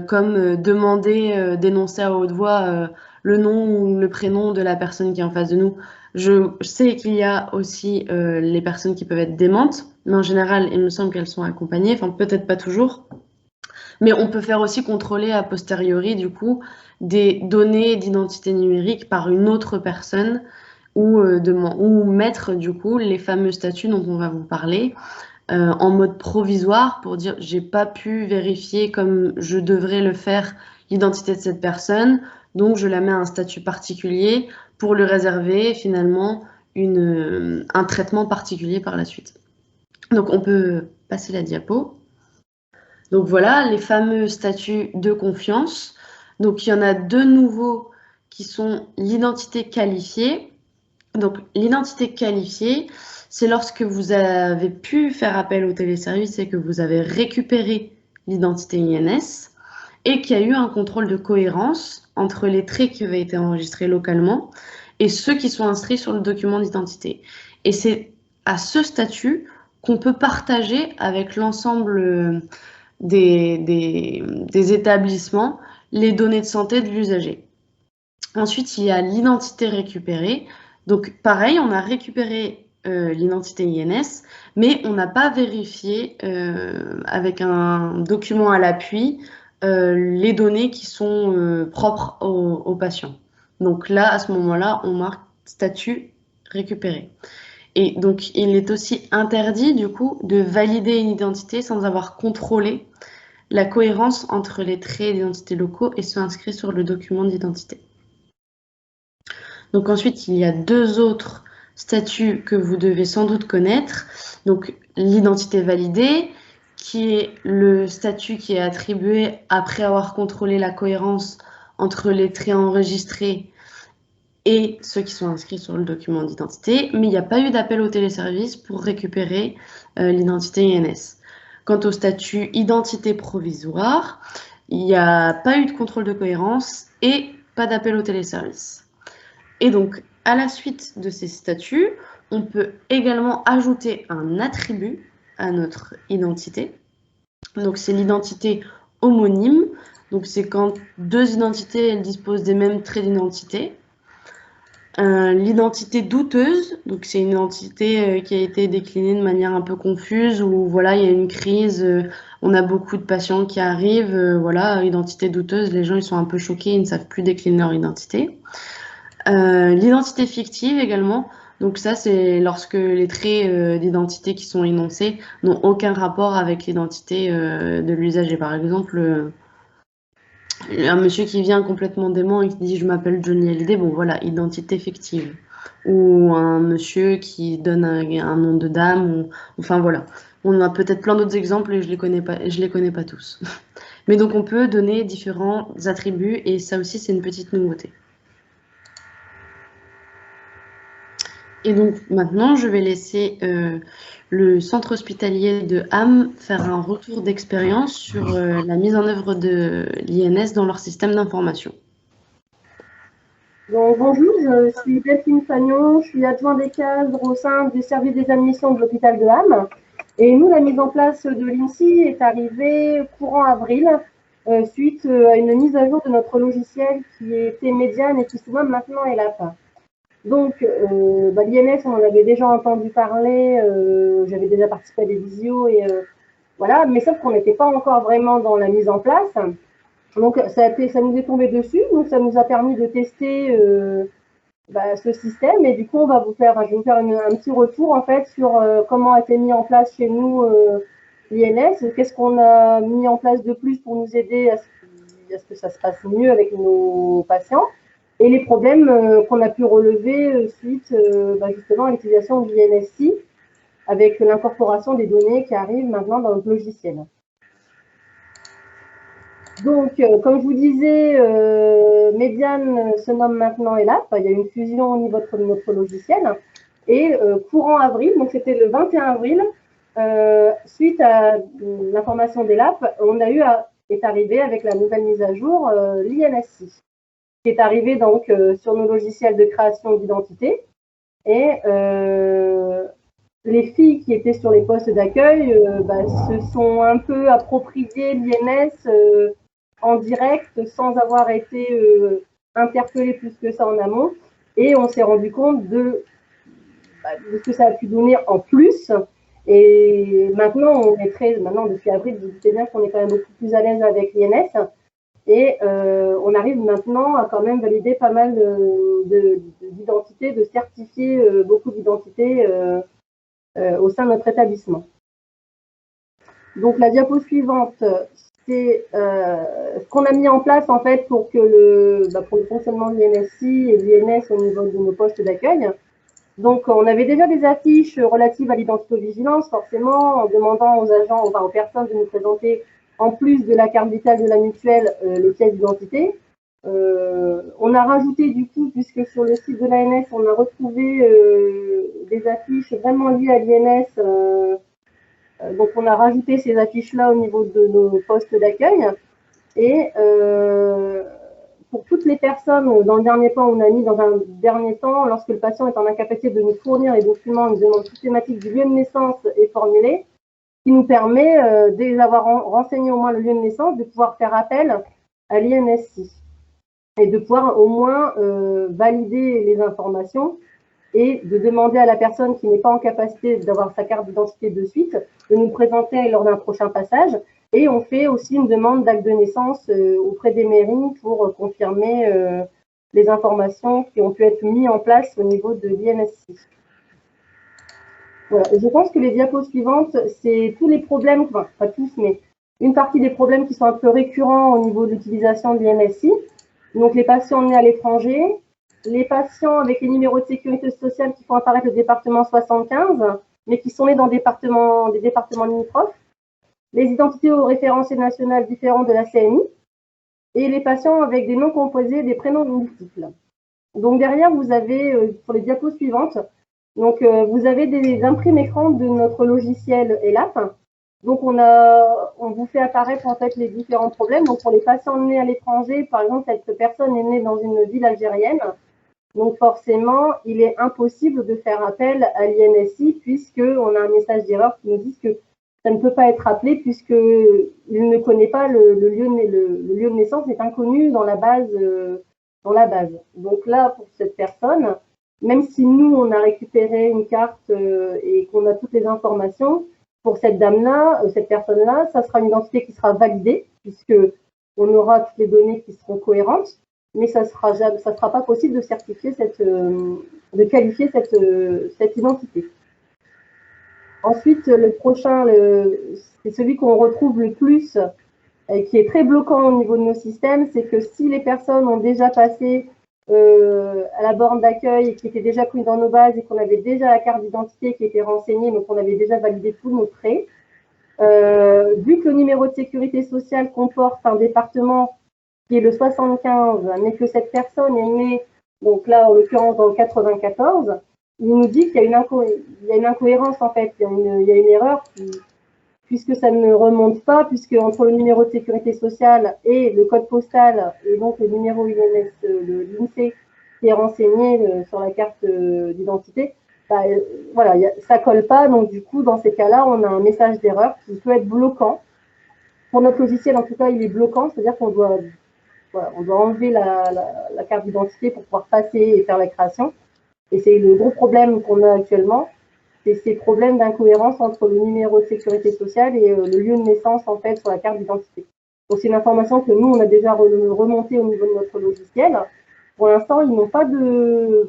comme demander, d'énoncer à haute voix le nom ou le prénom de la personne qui est en face de nous Je sais qu'il y a aussi les personnes qui peuvent être démentes, mais en général, il me semble qu'elles sont accompagnées, enfin peut-être pas toujours. Mais on peut faire aussi contrôler a posteriori, du coup, des données d'identité numérique par une autre personne ou mettre, du coup, les fameux statuts dont on va vous parler en mode provisoire pour dire j'ai pas pu vérifier comme je devrais le faire l'identité de cette personne, donc je la mets à un statut particulier pour lui réserver finalement un traitement particulier par la suite. Donc on peut passer la diapo. Donc voilà, les fameux statuts de confiance. Donc il y en a deux nouveaux qui sont l'identité qualifiée. Donc l'identité qualifiée, c'est lorsque vous avez pu faire appel au téléservice et que vous avez récupéré l'identité INS et qu'il y a eu un contrôle de cohérence entre les traits qui avaient été enregistrés localement et ceux qui sont inscrits sur le document d'identité. Et c'est à ce statut qu'on peut partager avec l'ensemble des établissements les données de santé de l'usager. Ensuite, il y a l'identité récupérée. Donc, pareil, on a récupéré l'identité INS, mais on n'a pas vérifié avec un document à l'appui les données qui sont propres au patient. Donc là, à ce moment-là, on marque statut récupéré. Et donc, il est aussi interdit, du coup, de valider une identité sans avoir contrôlé la cohérence entre les traits d'identité locaux et ceux inscrits sur le document d'identité. Donc ensuite, il y a deux autres statuts que vous devez sans doute connaître. Donc l'identité validée, qui est le statut qui est attribué après avoir contrôlé la cohérence entre les traits enregistrés et ceux qui sont inscrits sur le document d'identité, mais il n'y a pas eu d'appel au téléservice pour récupérer l'identité INS. Quant au statut identité provisoire, il n'y a pas eu de contrôle de cohérence et pas d'appel au téléservice. Et donc, à la suite de ces statuts, on peut également ajouter un attribut à notre identité. Donc, c'est l'identité homonyme. Donc, c'est quand deux identités elles disposent des mêmes traits d'identité. L'identité douteuse, donc c'est une identité qui a été déclinée de manière un peu confuse, où voilà, il y a une crise, on a beaucoup de patients qui arrivent, voilà, identité douteuse, les gens ils sont un peu choqués, ils ne savent plus décliner leur identité. L'identité fictive également, donc ça c'est lorsque les traits d'identité qui sont énoncés n'ont aucun rapport avec l'identité de l'usager. Par exemple, un monsieur qui vient complètement dément et qui dit je m'appelle Johnny Hallyday, bon voilà, identité fictive. Ou un monsieur qui donne un nom de dame, enfin voilà. On a peut-être plein d'autres exemples et je les connais pas tous. Mais donc on peut donner différents attributs et ça aussi c'est une petite nouveauté. Et donc maintenant, je vais laisser le centre hospitalier de Ham faire un retour d'expérience sur la mise en œuvre de l'INS dans leur système d'information. Bonjour, je suis Delphine Fagnon, je suis adjointe des cadres au sein du service des admissions de l'hôpital de Ham. Et nous, la mise en place de l'INSI est arrivée courant avril, suite à une mise à jour de notre logiciel qui était Median et qui se nomme maintenant ELAP. Donc, l'INS, on en avait déjà entendu parler, j'avais déjà participé à des visios, et voilà, mais sauf qu'on n'était pas encore vraiment dans la mise en place. Donc, ça nous est tombé dessus, donc ça nous a permis de tester ce système, et du coup, je vais vous faire un petit retour, en fait, sur comment a été mis en place chez nous l'INS, qu'est-ce qu'on a mis en place de plus pour nous aider à ce que ça se passe mieux avec nos patients, et les problèmes qu'on a pu relever suite justement à l'utilisation de l'INSI avec l'incorporation des données qui arrivent maintenant dans notre logiciel. Donc, comme je vous disais, Median se nomme maintenant ELAP. Il y a une fusion au niveau de notre logiciel. Et courant avril, donc c'était le 21 avril, suite à l'information d'ELAP, est arrivé avec la nouvelle mise à jour l'INSI, qui est arrivé donc sur nos logiciels de création d'identité. Et les filles qui étaient sur les postes d'accueil se sont un peu appropriées l'INS en direct sans avoir été interpellées plus que ça en amont. Et on s'est rendu compte de ce que ça a pu donner en plus. Et maintenant, maintenant depuis avril, vous doutez bien qu'on est quand même beaucoup plus à l'aise avec l'INS. Et on arrive maintenant à quand même valider pas mal d'identités, de certifier beaucoup d'identités au sein de notre établissement. Donc la diapo suivante, c'est ce qu'on a mis en place en fait pour le fonctionnement de l'INSI et de l'INS au niveau de nos postes d'accueil. Donc on avait déjà des affiches relatives à l'identité-vigilance, forcément, en demandant aux agents, aux personnes de nous présenter, en plus de la carte vitale de la mutuelle, les pièces d'identité. On a rajouté du coup, puisque sur le site de l'ANS, on a retrouvé des affiches vraiment liées à l'INS. Donc on a rajouté ces affiches-là au niveau de nos postes d'accueil. Et pour toutes les personnes, dans le dernier temps, on a mis dans un dernier temps, lorsque le patient est en incapacité de nous fournir les documents, une demande systématique du lieu de naissance est formulée, qui nous permet, dès les avoir renseigné au moins le lieu de naissance, de pouvoir faire appel à l'INSI et de pouvoir au moins valider les informations et de demander à la personne qui n'est pas en capacité d'avoir sa carte d'identité de suite de nous présenter lors d'un prochain passage. Et on fait aussi une demande d'acte de naissance auprès des mairies pour confirmer les informations qui ont pu être mises en place au niveau de l'INSI. Voilà. Je pense que les diapos suivantes, c'est tous les problèmes, enfin pas tous, mais une partie des problèmes qui sont un peu récurrents au niveau de l'utilisation de l'INSI. Donc les patients nés à l'étranger, les patients avec les numéros de sécurité sociale qui font apparaître le département 75, mais qui sont nés dans des départements limitrophes, les identités au référentiel national différent de la CNI, et les patients avec des noms composés, des prénoms multiples. Donc derrière, vous avez, pour les diapos suivantes, donc vous avez des imprimes écran de notre logiciel ELAP. Donc on vous fait apparaître en fait les différents problèmes. Donc pour les patients nés à l'étranger, par exemple, cette personne est née dans une ville algérienne. Donc forcément, il est impossible de faire appel à l'INSI puisqu'on a un message d'erreur qui nous dit que ça ne peut pas être appelé puisqu'il ne connaît pas le lieu de naissance est inconnu dans la base. Donc là, pour cette personne, même si nous, on a récupéré une carte et qu'on a toutes les informations, pour cette dame-là, cette personne-là, ça sera une identité qui sera validée puisqu'on aura toutes les données qui seront cohérentes, mais ça sera pas possible de certifier de qualifier cette identité. Ensuite, le prochain, c'est celui qu'on retrouve le plus et qui est très bloquant au niveau de nos systèmes, c'est que si les personnes ont déjà passé à la borne d'accueil et qui étaient déjà connues dans nos bases et qu'on avait déjà la carte d'identité qui était renseignée, mais qu'on avait déjà validé tous nos traits, vu que le numéro de sécurité sociale comporte un département qui est le 75, mais que cette personne est née, donc là en l'occurrence dans le 94, il nous dit qu'il y a une incohérence en fait, il y a une erreur puisque ça ne remonte pas, puisque entre le numéro de sécurité sociale et le code postal, et donc le numéro INS, l'INSEE qui est renseigné sur la carte d'identité, voilà, ça colle pas, donc du coup, dans ces cas-là, on a un message d'erreur qui peut être bloquant. Pour notre logiciel, en tout cas, il est bloquant, c'est-à-dire qu'on doit enlever la carte d'identité pour pouvoir passer et faire la création. Et c'est le gros problème qu'on a actuellement, c'est ces problèmes d'incohérence entre le numéro de sécurité sociale et le lieu de naissance en fait sur la carte d'identité. Donc c'est une information que nous on a déjà remontée au niveau de notre logiciel. Pour l'instant, ils n'ont pas de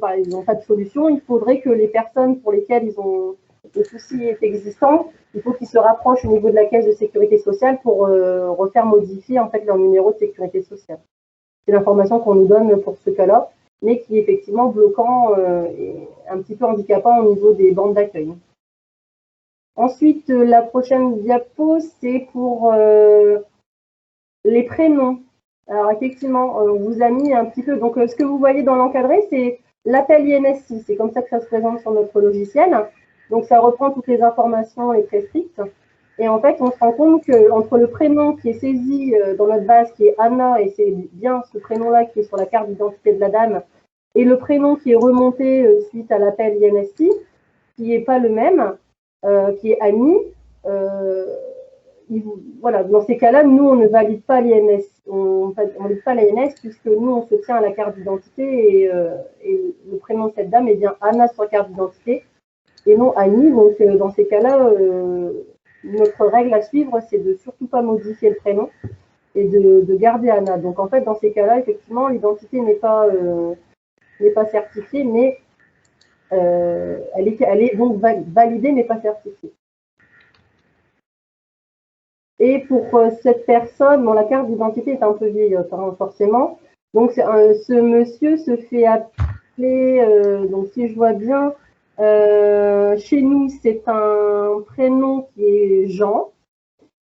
solution. Il faudrait que les personnes pour lesquelles le souci est existant, il faut qu'ils se rapprochent au niveau de la caisse de sécurité sociale pour refaire modifier en fait leur numéro de sécurité sociale. C'est l'information qu'on nous donne pour ce cas-là, mais qui est effectivement bloquant et un petit peu handicapant au niveau des bandes d'accueil. Ensuite, la prochaine diapo, c'est pour les prénoms. Alors effectivement, on vous a mis un petit peu, donc ce que vous voyez dans l'encadré, c'est l'appel INSI, c'est comme ça que ça se présente sur notre logiciel. Donc ça reprend toutes les informations, les très strictes. Et en fait, on se rend compte qu'entre le prénom qui est saisi dans notre base, qui est Anna, et c'est bien ce prénom-là qui est sur la carte d'identité de la dame, et le prénom qui est remonté suite à l'appel INSI, qui n'est pas le même, qui est Annie, voilà, dans ces cas-là, nous, on ne valide pas l'INS. On ne valide pas l'INS puisque nous, on se tient à la carte d'identité et le prénom de cette dame est bien Anna sur la carte d'identité et non Annie. Donc, dans ces cas-là, notre règle à suivre, c'est de surtout pas modifier le prénom et de garder Anna. Donc, en fait, dans ces cas-là, effectivement, l'identité n'est pas certifiée, mais elle est donc validée, mais pas certifiée. Et pour cette personne, bon, la carte d'identité est un peu vieille, forcément. Donc, ce monsieur se fait appeler, donc si je vois bien, chez nous, c'est un prénom qui est Jean.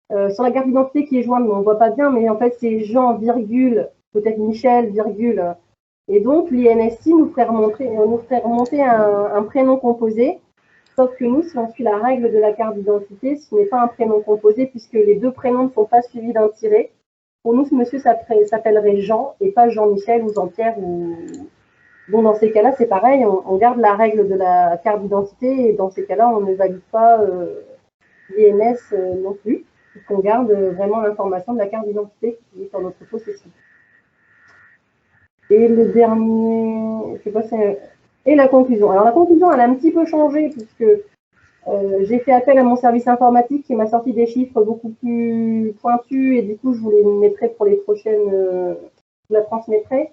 Sur la carte d'identité qui est jointe, on ne voit pas bien, mais en fait, c'est Jean, virgule, peut-être Michel, virgule. Et donc, l'INSI nous ferait remonter un prénom composé. Sauf que nous, si on suit la règle de la carte d'identité, ce n'est pas un prénom composé puisque les deux prénoms ne sont pas suivis d'un tiret. Pour nous, ce monsieur s'appellerait Jean et pas Jean-Michel ou Jean-Pierre. Donc, dans ces cas-là, c'est pareil, on garde la règle de la carte d'identité et dans ces cas-là, on ne valide pas l'INS non plus, puisqu'on garde vraiment l'information de la carte d'identité qui est en notre possession. Et le dernier, je sais pas, c'est... Et la conclusion. Alors la conclusion, elle a un petit peu changé puisque j'ai fait appel à mon service informatique qui m'a sorti des chiffres beaucoup plus pointus et du coup je vous les mettrai pour les prochaines, je la transmettrai.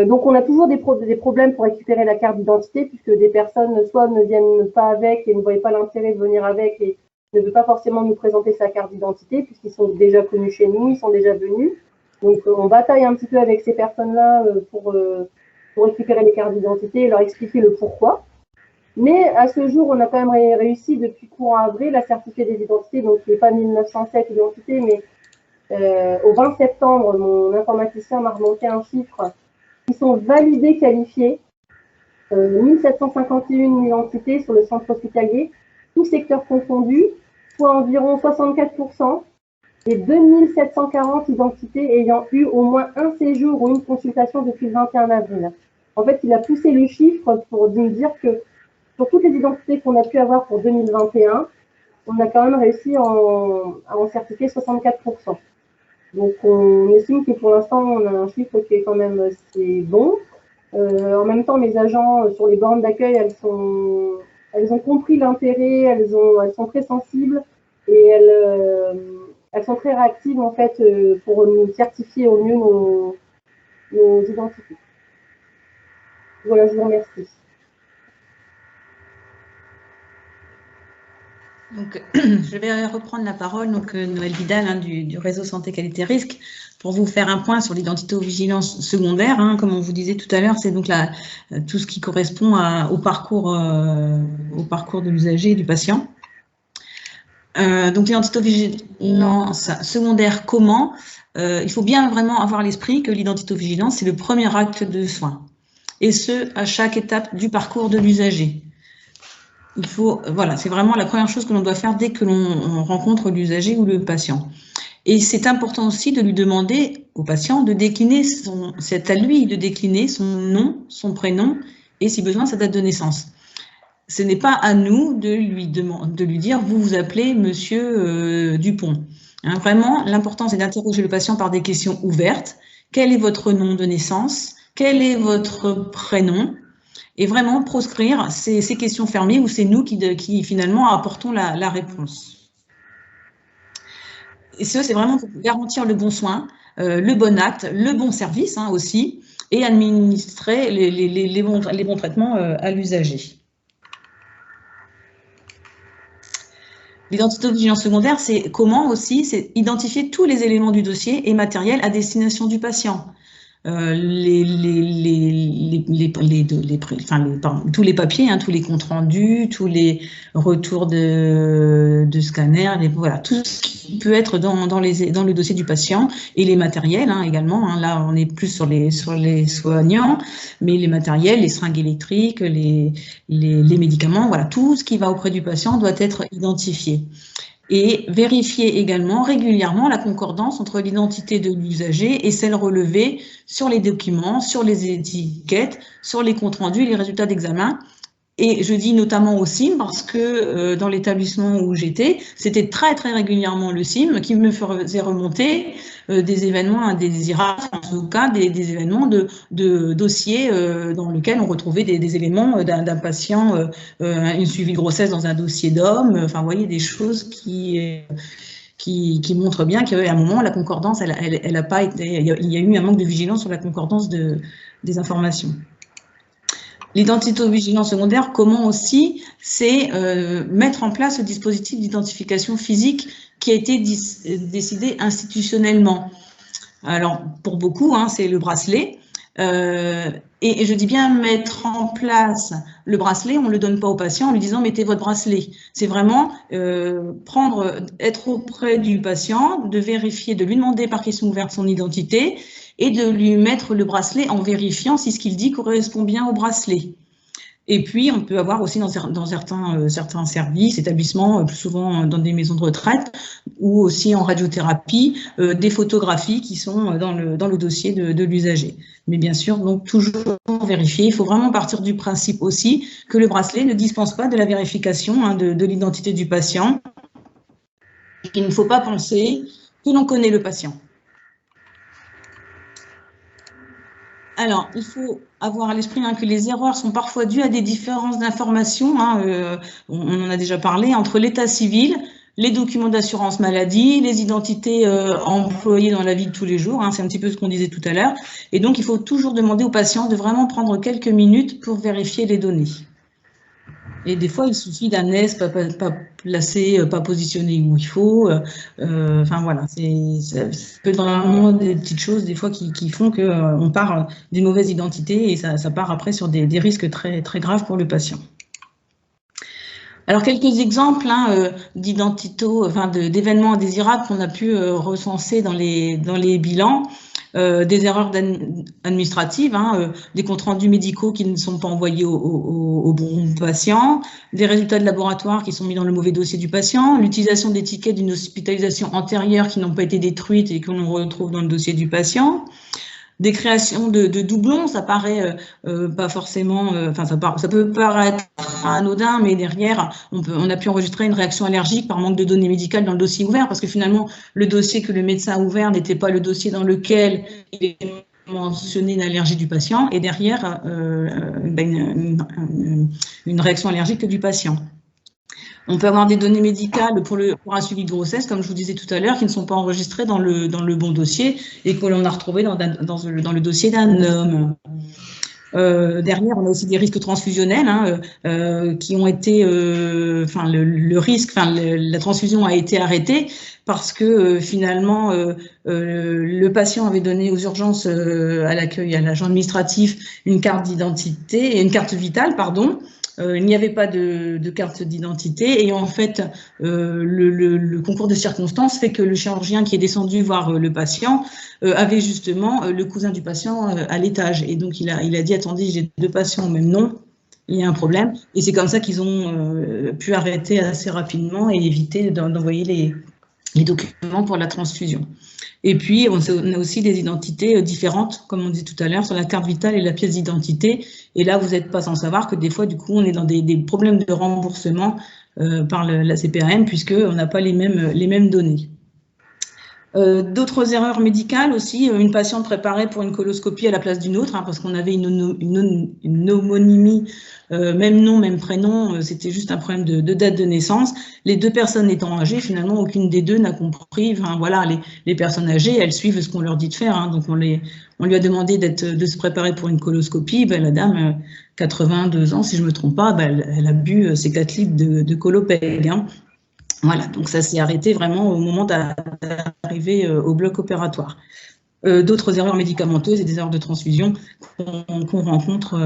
Donc on a toujours des problèmes pour récupérer la carte d'identité puisque des personnes soit ne viennent pas avec et ne voient pas l'intérêt de venir avec et ne veulent pas forcément nous présenter sa carte d'identité puisqu'ils sont déjà connus chez nous, ils sont déjà venus. Donc on bataille un petit peu avec ces personnes-là pour récupérer les cartes d'identité et leur expliquer le pourquoi. Mais à ce jour, on a quand même réussi depuis courant avril à certifier des identités, donc il n'est pas 1907 identités, mais au 20 septembre, mon informaticien m'a remonté un chiffre qui sont validés, qualifiés, 1751 identités sur le centre hospitalier, tous secteurs confondus, soit environ 64%, et 2740 identités ayant eu au moins un séjour ou une consultation depuis le 21 avril. En fait, il a poussé le chiffre pour nous dire que sur toutes les identités qu'on a pu avoir pour 2021, on a quand même réussi à en certifier 64%. Donc, on estime que pour l'instant, on a un chiffre qui est quand même assez bon. En même temps, mes agents sur les bornes d'accueil, elles ont compris l'intérêt, elles sont très sensibles et elles sont très réactives en fait pour nous certifier au mieux nos identités. Voilà, je vous remercie. Donc, je vais reprendre la parole, donc Noël Vidal du réseau Santé Qualité Risque, pour vous faire un point sur l'identité-vigilance secondaire. Comme on vous disait tout à l'heure, c'est donc tout ce qui correspond au parcours de l'usager et du patient. Donc l'identité-vigilance secondaire, comment il faut bien vraiment avoir à l'esprit que l'identité-vigilance, c'est le premier acte de soin, et ce, à chaque étape du parcours de l'usager. Voilà, c'est vraiment la première chose que l'on doit faire dès que l'on rencontre l'usager ou le patient. Et c'est important aussi de lui demander au patient de décliner c'est à lui de décliner son nom, son prénom et si besoin sa date de naissance. Ce n'est pas à nous de lui dire vous vous appelez Monsieur Dupont. Vraiment, l'important c'est d'interroger le patient par des questions ouvertes. Quel est votre nom de naissance? Quel est votre prénom? Et vraiment proscrire ces questions fermées où c'est nous qui finalement apportons la réponse. Et c'est vraiment pour garantir le bon soin, le bon acte, le bon service aussi, et administrer les bons traitements à l'usager. L'identité-vigilance secondaire, c'est comment aussi? C'est identifier tous les éléments du dossier et matériel à destination du patient. Tous les papiers, tous les comptes rendus, tous les retours de scanner, voilà, tout ce qui peut être dans le dossier du patient et les matériels également. Là, on est plus sur les soignants, mais les matériels, les seringues électriques, les médicaments, voilà, tout ce qui va auprès du patient doit être identifié. Et vérifier également régulièrement la concordance entre l'identité de l'usager et celle relevée sur les documents, sur les étiquettes, sur les comptes rendus et les résultats d'examen, Et je dis notamment au CIM parce que dans l'établissement où j'étais, c'était très très régulièrement le CIM qui me faisait remonter des événements indésirables, en tout cas des événements de dossiers dans lesquels on retrouvait des éléments d'un patient, une suivi de grossesse dans un dossier d'homme, enfin vous voyez des choses qui montrent bien qu'à un moment la concordance, elle a pas été, il y a eu un manque de vigilance sur la concordance des informations. L'identité-vigilance secondaire, comment aussi, c'est mettre en place ce dispositif d'identification physique qui a été décidé institutionnellement. Alors, pour beaucoup, hein, c'est le bracelet. Et je dis bien mettre en place le bracelet, on ne le donne pas au patient en lui disant mettez votre bracelet. C'est vraiment être auprès du patient, de vérifier, de lui demander par question ouverte son identité et de lui mettre le bracelet en vérifiant si ce qu'il dit correspond bien au bracelet. Et puis, on peut avoir aussi dans certains services, établissements, plus souvent dans des maisons de retraite ou aussi en radiothérapie, des photographies qui sont dans le dossier de l'usager. Mais bien sûr, donc toujours vérifier. Il faut vraiment partir du principe aussi que le bracelet ne dispense pas de la vérification hein, de l'identité du patient. Il ne faut pas penser que l'on connaît le patient. Alors, il faut avoir à l'esprit hein, que les erreurs sont parfois dues à des différences d'informations, hein, on en a déjà parlé, entre l'état civil, les documents d'assurance maladie, les identités employées dans la vie de tous les jours, hein, c'est un petit peu ce qu'on disait tout à l'heure, et donc il faut toujours demander aux patients de vraiment prendre quelques minutes pour vérifier les données. Et des fois, il suffit d'un S pas placé, pas positionné où il faut. Enfin voilà, ça peut être vraiment des petites choses des fois qui font qu'on part d'une mauvaise identité et ça part après sur des risques très, très graves pour le patient. Alors quelques exemples hein, d'événements indésirables qu'on a pu recenser dans les bilans. Des erreurs administratives, hein, des comptes rendus médicaux qui ne sont pas envoyés au bon patient, des résultats de laboratoire qui sont mis dans le mauvais dossier du patient, l'utilisation d'étiquettes d'une hospitalisation antérieure qui n'ont pas été détruites et que l'on retrouve dans le dossier du patient, des créations de doublons, ça paraît pas forcément, enfin ça peut paraître anodin, mais derrière on a pu enregistrer une réaction allergique par manque de données médicales dans le dossier ouvert, parce que finalement le dossier que le médecin a ouvert n'était pas le dossier dans lequel il est mentionné une allergie du patient, et derrière une réaction allergique du patient. On peut avoir des données médicales pour un suivi de grossesse, comme je vous disais tout à l'heure, qui ne sont pas enregistrées dans le bon dossier et que l'on a retrouvé dans le dossier d'un homme. Derrière, on a aussi des risques transfusionnels hein, qui ont été, la transfusion a été arrêtée parce que finalement le patient avait donné aux urgences à l'accueil, à l'agent administratif, une carte d'identité et une carte vitale, pardon. Il n'y avait pas de carte d'identité et en fait, le concours de circonstances fait que le chirurgien qui est descendu voir le patient avait justement le cousin du patient à l'étage. Et donc, il a dit, attendez, j'ai 2 patients au même nom, il y a un problème. Et c'est comme ça qu'ils ont pu arrêter assez rapidement et éviter d'envoyer les documents pour la transfusion. Et puis, on a aussi des identités différentes, comme on disait tout à l'heure, sur la carte vitale et la pièce d'identité. Et là, vous n'êtes pas sans savoir que des fois, du coup, on est dans des problèmes de remboursement par la CPAM, puisqu'on n'a pas les mêmes données. D'autres erreurs médicales aussi, une patiente préparée pour une coloscopie à la place d'une autre, hein, parce qu'on avait une homonymie, même nom, même prénom, c'était juste un problème de date de naissance. Les 2 personnes étant âgées, finalement, aucune des 2 n'a compris. Enfin, voilà, les personnes âgées, elles suivent ce qu'on leur dit de faire. Hein, donc, on lui a demandé de se préparer pour une coloscopie. Ben, la dame, 82 ans, si je ne me trompe pas, ben, elle a bu ses 4 litres de Colopeg. Hein. Voilà, donc ça s'est arrêté vraiment au moment d'arriver au bloc opératoire. D'autres erreurs médicamenteuses et des erreurs de transfusion qu'on rencontre,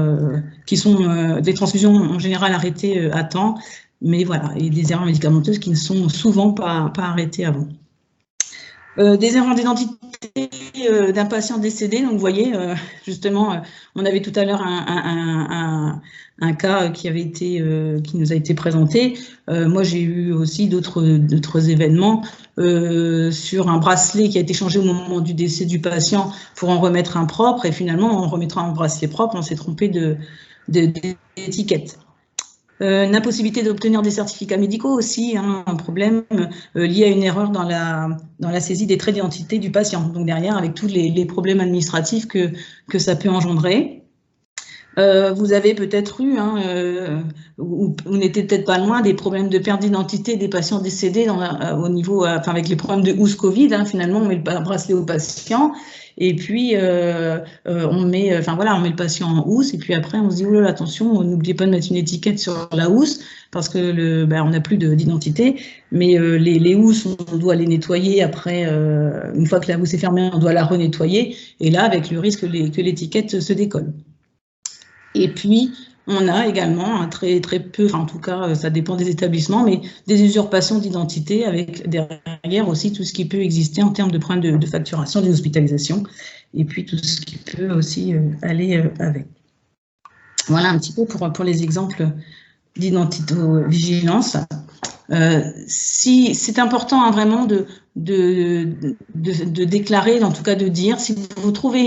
qui sont des transfusions en général arrêtées à temps, mais voilà, et des erreurs médicamenteuses qui ne sont souvent pas arrêtées avant. Des erreurs d'identité d'un patient décédé, donc vous voyez, justement, on avait tout à l'heure un cas qui nous a été présenté. Moi, j'ai eu aussi d'autres événements sur un bracelet qui a été changé au moment du décès du patient pour en remettre un propre, et finalement, en remettant un bracelet propre, on s'est trompé d'étiquette. L'impossibilité d'obtenir des certificats médicaux aussi, hein, un problème lié à une erreur dans la saisie des traits d'identité du patient. Donc derrière, avec tous les problèmes administratifs que ça peut engendrer. Vous avez peut-être eu, ou n'était peut-être pas loin, des problèmes de perte d'identité des patients décédés au niveau, avec les problèmes de housse Covid. Finalement, on met le bracelet au patient et puis on met le patient en housse et puis après on se dit oh là là, attention, n'oubliez pas de mettre une étiquette sur la housse parce que on n'a plus d'identité. Mais les housses, on doit les nettoyer après. Une fois que la housse est fermée, on doit la renettoyer et là avec le risque que l'étiquette se décolle. Et puis, on a également très peu, en tout cas, ça dépend des établissements, mais des usurpations d'identité avec derrière aussi tout ce qui peut exister en termes de problèmes de facturation, d'hospitalisation, et puis tout ce qui peut aussi aller avec. Voilà un petit peu pour les exemples d'identito-vigilance. Si c'est important vraiment de déclarer, en tout cas de dire, si vous trouvez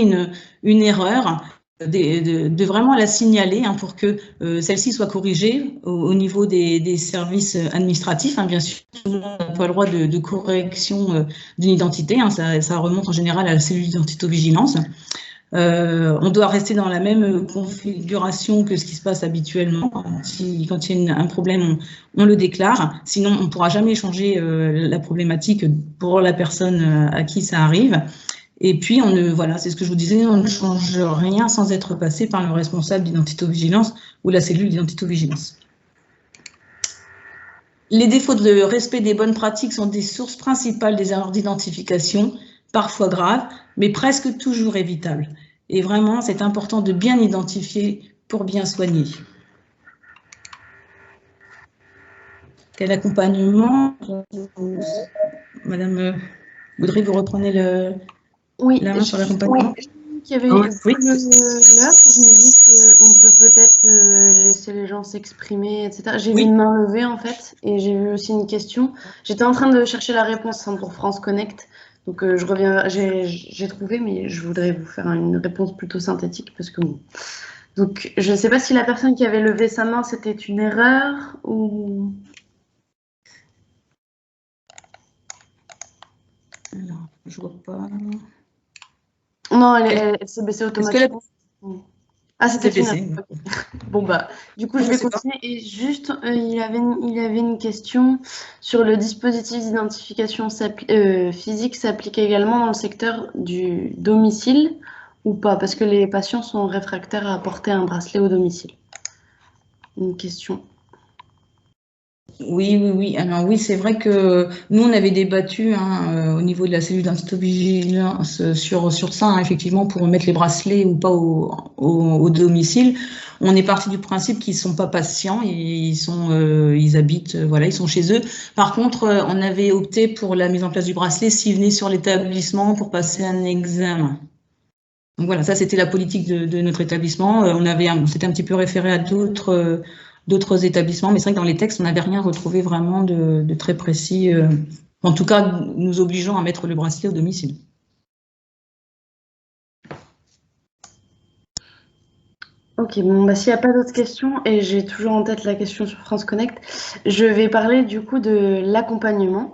une erreur, de vraiment la signaler pour que celle-ci soit corrigée au niveau des services administratifs. Bien sûr, tout le monde n'a pas le droit de correction d'une identité. Ça remonte en général à la cellule d'identito-vigilance. On doit rester dans la même configuration que ce qui se passe habituellement. Quand il y a un problème, on le déclare. Sinon, on ne pourra jamais changer la problématique pour la personne à qui ça arrive. Et puis, c'est ce que je vous disais, on ne change rien sans être passé par le responsable d'identito-vigilance ou la cellule d'identito-vigilance. Les défauts de respect des bonnes pratiques sont des sources principales des erreurs d'identification, parfois graves, mais presque toujours évitables. Et vraiment, c'est important de bien identifier pour bien soigner. Quel accompagnement? Madame Boudry, vous reprenez la main sur l'accompagnement? Oui, il y avait l'heure, je me dis qu'on peut peut-être laisser les gens s'exprimer, etc. J'ai vu une main levée en fait, et j'ai vu aussi une question. J'étais en train de chercher la réponse pour France Connect, donc je reviens, j'ai trouvé, mais je voudrais vous faire une réponse plutôt synthétique parce que bon. Donc je ne sais pas si la personne qui avait levé sa main, c'était une erreur ou... Alors, je vois pas... Non, elle s'est baissée automatiquement. Ah, c'était baissé. Bon, du coup, je vais continuer. Et juste, il y avait une question sur le dispositif d'identification physique s'applique également dans le secteur du domicile ou pas? Parce que les patients sont réfractaires à porter un bracelet au domicile. Une question. Oui. Alors oui, c'est vrai que nous, on avait débattu au niveau de la cellule d'identito-vigilance sur ça, effectivement, pour mettre les bracelets ou pas au domicile. On est parti du principe qu'ils ne sont pas patients, ils habitent, ils sont chez eux. Par contre, on avait opté pour la mise en place du bracelet s'ils venaient sur l'établissement pour passer un examen. Donc voilà, ça c'était la politique de notre établissement. On s'était un petit peu référé à d'autres établissements, mais c'est vrai que dans les textes, on n'avait rien retrouvé vraiment de très précis, en tout cas nous obligeant à mettre le bracelet au domicile. Ok, bon, s'il n'y a pas d'autres questions, et j'ai toujours en tête la question sur France Connect, je vais parler du coup de l'accompagnement.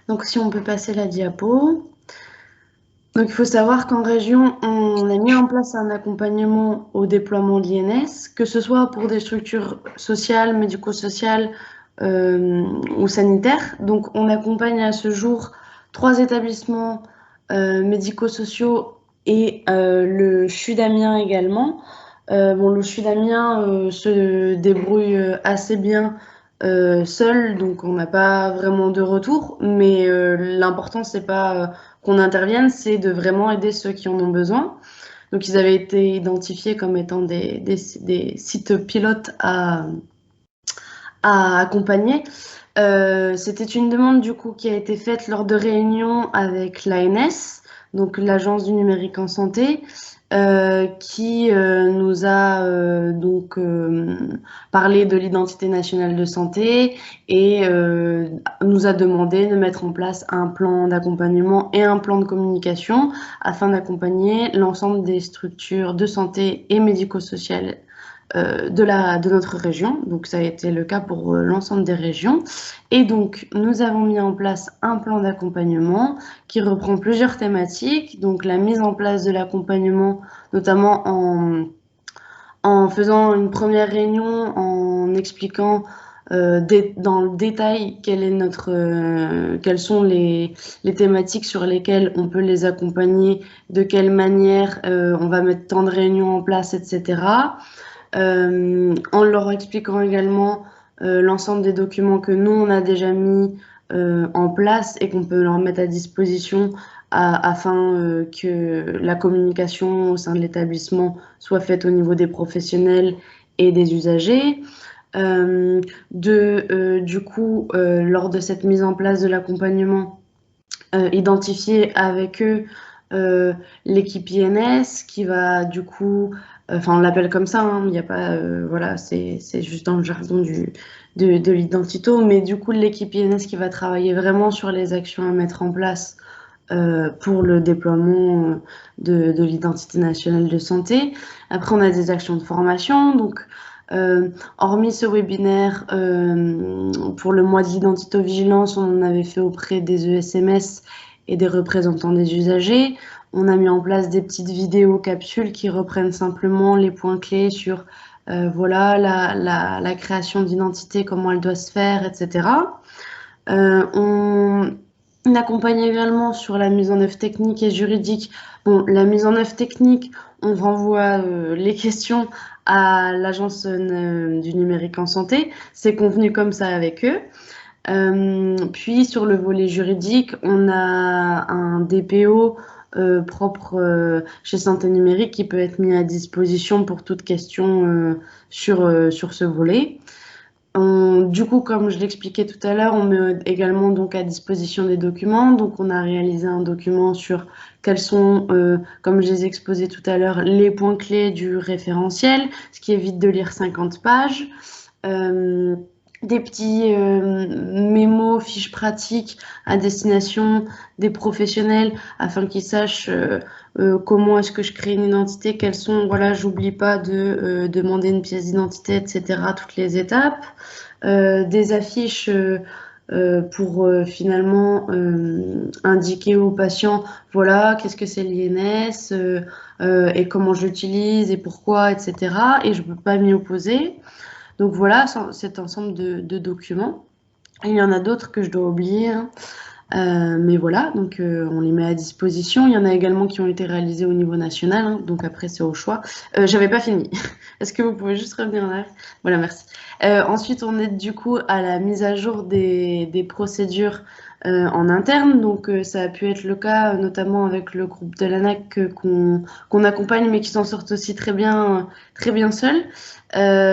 Donc si on peut passer la diapo. Donc, il faut savoir qu'en région, on a mis en place un accompagnement au déploiement de l'INS, que ce soit pour des structures sociales, médico-sociales ou sanitaires. Donc, on accompagne à ce jour 3 établissements médico-sociaux et le CHU d'Amiens également. Le CHU d'Amiens se débrouille assez bien seul, donc on n'a pas vraiment de retour, mais l'important, c'est pas qu'on intervienne, c'est de vraiment aider ceux qui en ont besoin. Donc, ils avaient été identifiés comme étant des sites pilotes à accompagner. C'était une demande, du coup, qui a été faite lors de réunions avec l'ANS, donc l'Agence du numérique en santé, qui nous a parlé de l'identité nationale de santé et nous a demandé de mettre en place un plan d'accompagnement et un plan de communication afin d'accompagner l'ensemble des structures de santé et médico-sociales de notre région. Donc, ça a été le cas pour l'ensemble des régions. Et donc, nous avons mis en place un plan d'accompagnement qui reprend plusieurs thématiques. Donc, la mise en place de l'accompagnement, notamment en faisant une première réunion, en expliquant dans le détail quelles sont les thématiques sur lesquelles on peut les accompagner, de quelle manière on va mettre tant de réunions en place, etc. En leur expliquant également l'ensemble des documents que nous, on a déjà mis en place et qu'on peut leur mettre à disposition afin que la communication au sein de l'établissement soit faite au niveau des professionnels et des usagers. Du coup, lors de cette mise en place de l'accompagnement, identifier avec eux l'équipe INS qui va du coup, enfin on l'appelle comme ça, hein, il n'y a pas, voilà, c'est juste dans le jargon de l'identito, mais du coup l'équipe INS qui va travailler vraiment sur les actions à mettre en place pour le déploiement de l'identité nationale de santé. Après, on a des actions de formation, donc hormis ce webinaire, pour le mois de l'identito-vigilance, on en avait fait auprès des ESMS et des représentants des usagers. On a mis en place des petites vidéos capsules qui reprennent simplement les points clés sur voilà, la création d'identité, comment elle doit se faire, etc. On accompagne également sur la mise en œuvre technique et juridique. Bon, la mise en œuvre technique, on renvoie les questions à l'Agence du numérique en santé. C'est convenu comme ça avec eux. Puis sur le volet juridique, on a un DPO propre chez Santé Numérique qui peut être mis à disposition pour toute question sur ce volet. Du coup, comme je l'expliquais tout à l'heure, on met également donc à disposition des documents. Donc, on a réalisé un document sur quels sont, comme je les ai exposés tout à l'heure, les points clés du référentiel, ce qui évite de lire 50 pages. Des petits mémos, fiches pratiques à destination des professionnels afin qu'ils sachent comment est-ce que je crée une identité, quelles sont, voilà, j'oublie pas de demander une pièce d'identité, etc., toutes les étapes. Des affiches pour finalement indiquer aux patients, voilà, qu'est-ce que c'est l'INS et comment je l'utilise et pourquoi, etc. Et je ne peux pas m'y opposer. Donc voilà, cet ensemble de documents. Il y en a d'autres que je dois oublier, hein. Mais voilà, donc on les met à disposition. Il y en a également qui ont été réalisés au niveau national, hein, donc après c'est au choix. J'avais pas fini. Est-ce que vous pouvez juste revenir là? Voilà, merci. Ensuite, on est du coup à la mise à jour des procédures en interne. Donc ça a pu être le cas notamment avec le groupe de l'ANAC qu'on accompagne, mais qui s'en sortent aussi très bien seuls.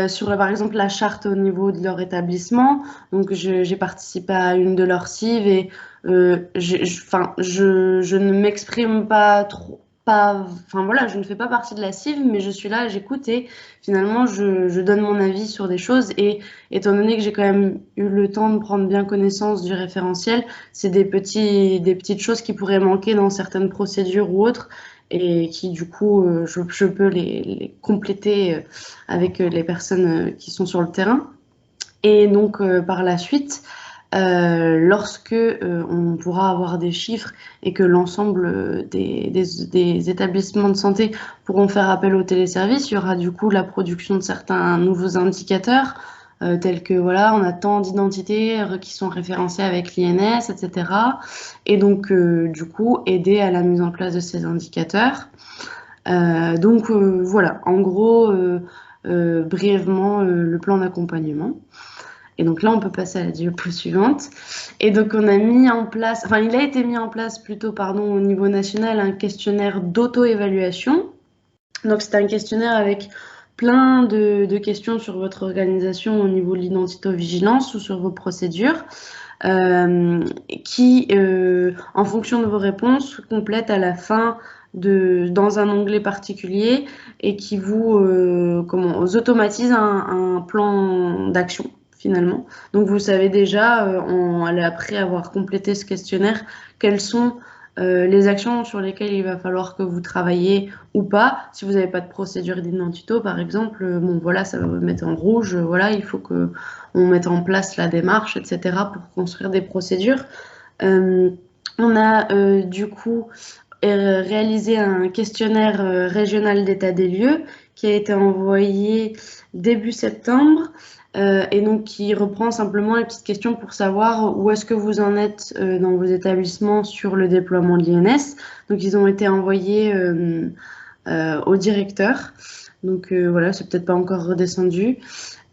Sur par exemple la charte au niveau de leur établissement. Donc j'ai participé à une de leurs cives et je ne m'exprime pas trop, enfin voilà, je ne fais pas partie de la cive, mais je suis là, j'écoute et finalement je donne mon avis sur des choses. Et étant donné que j'ai quand même eu le temps de prendre bien connaissance du référentiel, c'est des petites choses qui pourraient manquer dans certaines procédures ou autres, et qui du coup je peux les compléter avec les personnes qui sont sur le terrain. Et donc par la suite, lorsque on pourra avoir des chiffres et que l'ensemble des établissements de santé pourront faire appel au téléservice, il y aura du coup la production de certains nouveaux indicateurs tels que voilà, on a tant d'identités qui sont référencées avec l'INS, etc. Et donc du coup aider à la mise en place de ces indicateurs. Donc voilà, en gros, brièvement le plan d'accompagnement. Et donc là, on peut passer à la diapo suivante. Et donc, on a mis en place, enfin, il a été mis en place plutôt, pardon, au niveau national, un questionnaire d'auto-évaluation. Donc, c'est un questionnaire avec plein de questions sur votre organisation au niveau de l'identito-vigilance ou sur vos procédures, qui, en fonction de vos réponses, complètent à la fin dans un onglet particulier et qui vous automatise un plan d'action. Finalement. Donc, vous savez déjà, après avoir complété ce questionnaire, quelles sont les actions sur lesquelles il va falloir que vous travaillez ou pas. Si vous n'avez pas de procédure d'identito, par exemple, bon voilà, ça va vous mettre en rouge, voilà, il faut qu'on mette en place la démarche, etc. pour construire des procédures. On a du coup réalisé un questionnaire régional d'état des lieux qui a été envoyé début septembre. Et donc qui reprend simplement les petites questions pour savoir où est-ce que vous en êtes dans vos établissements sur le déploiement de l'INS. Donc ils ont été envoyés au directeur. Donc voilà, c'est peut-être pas encore redescendu.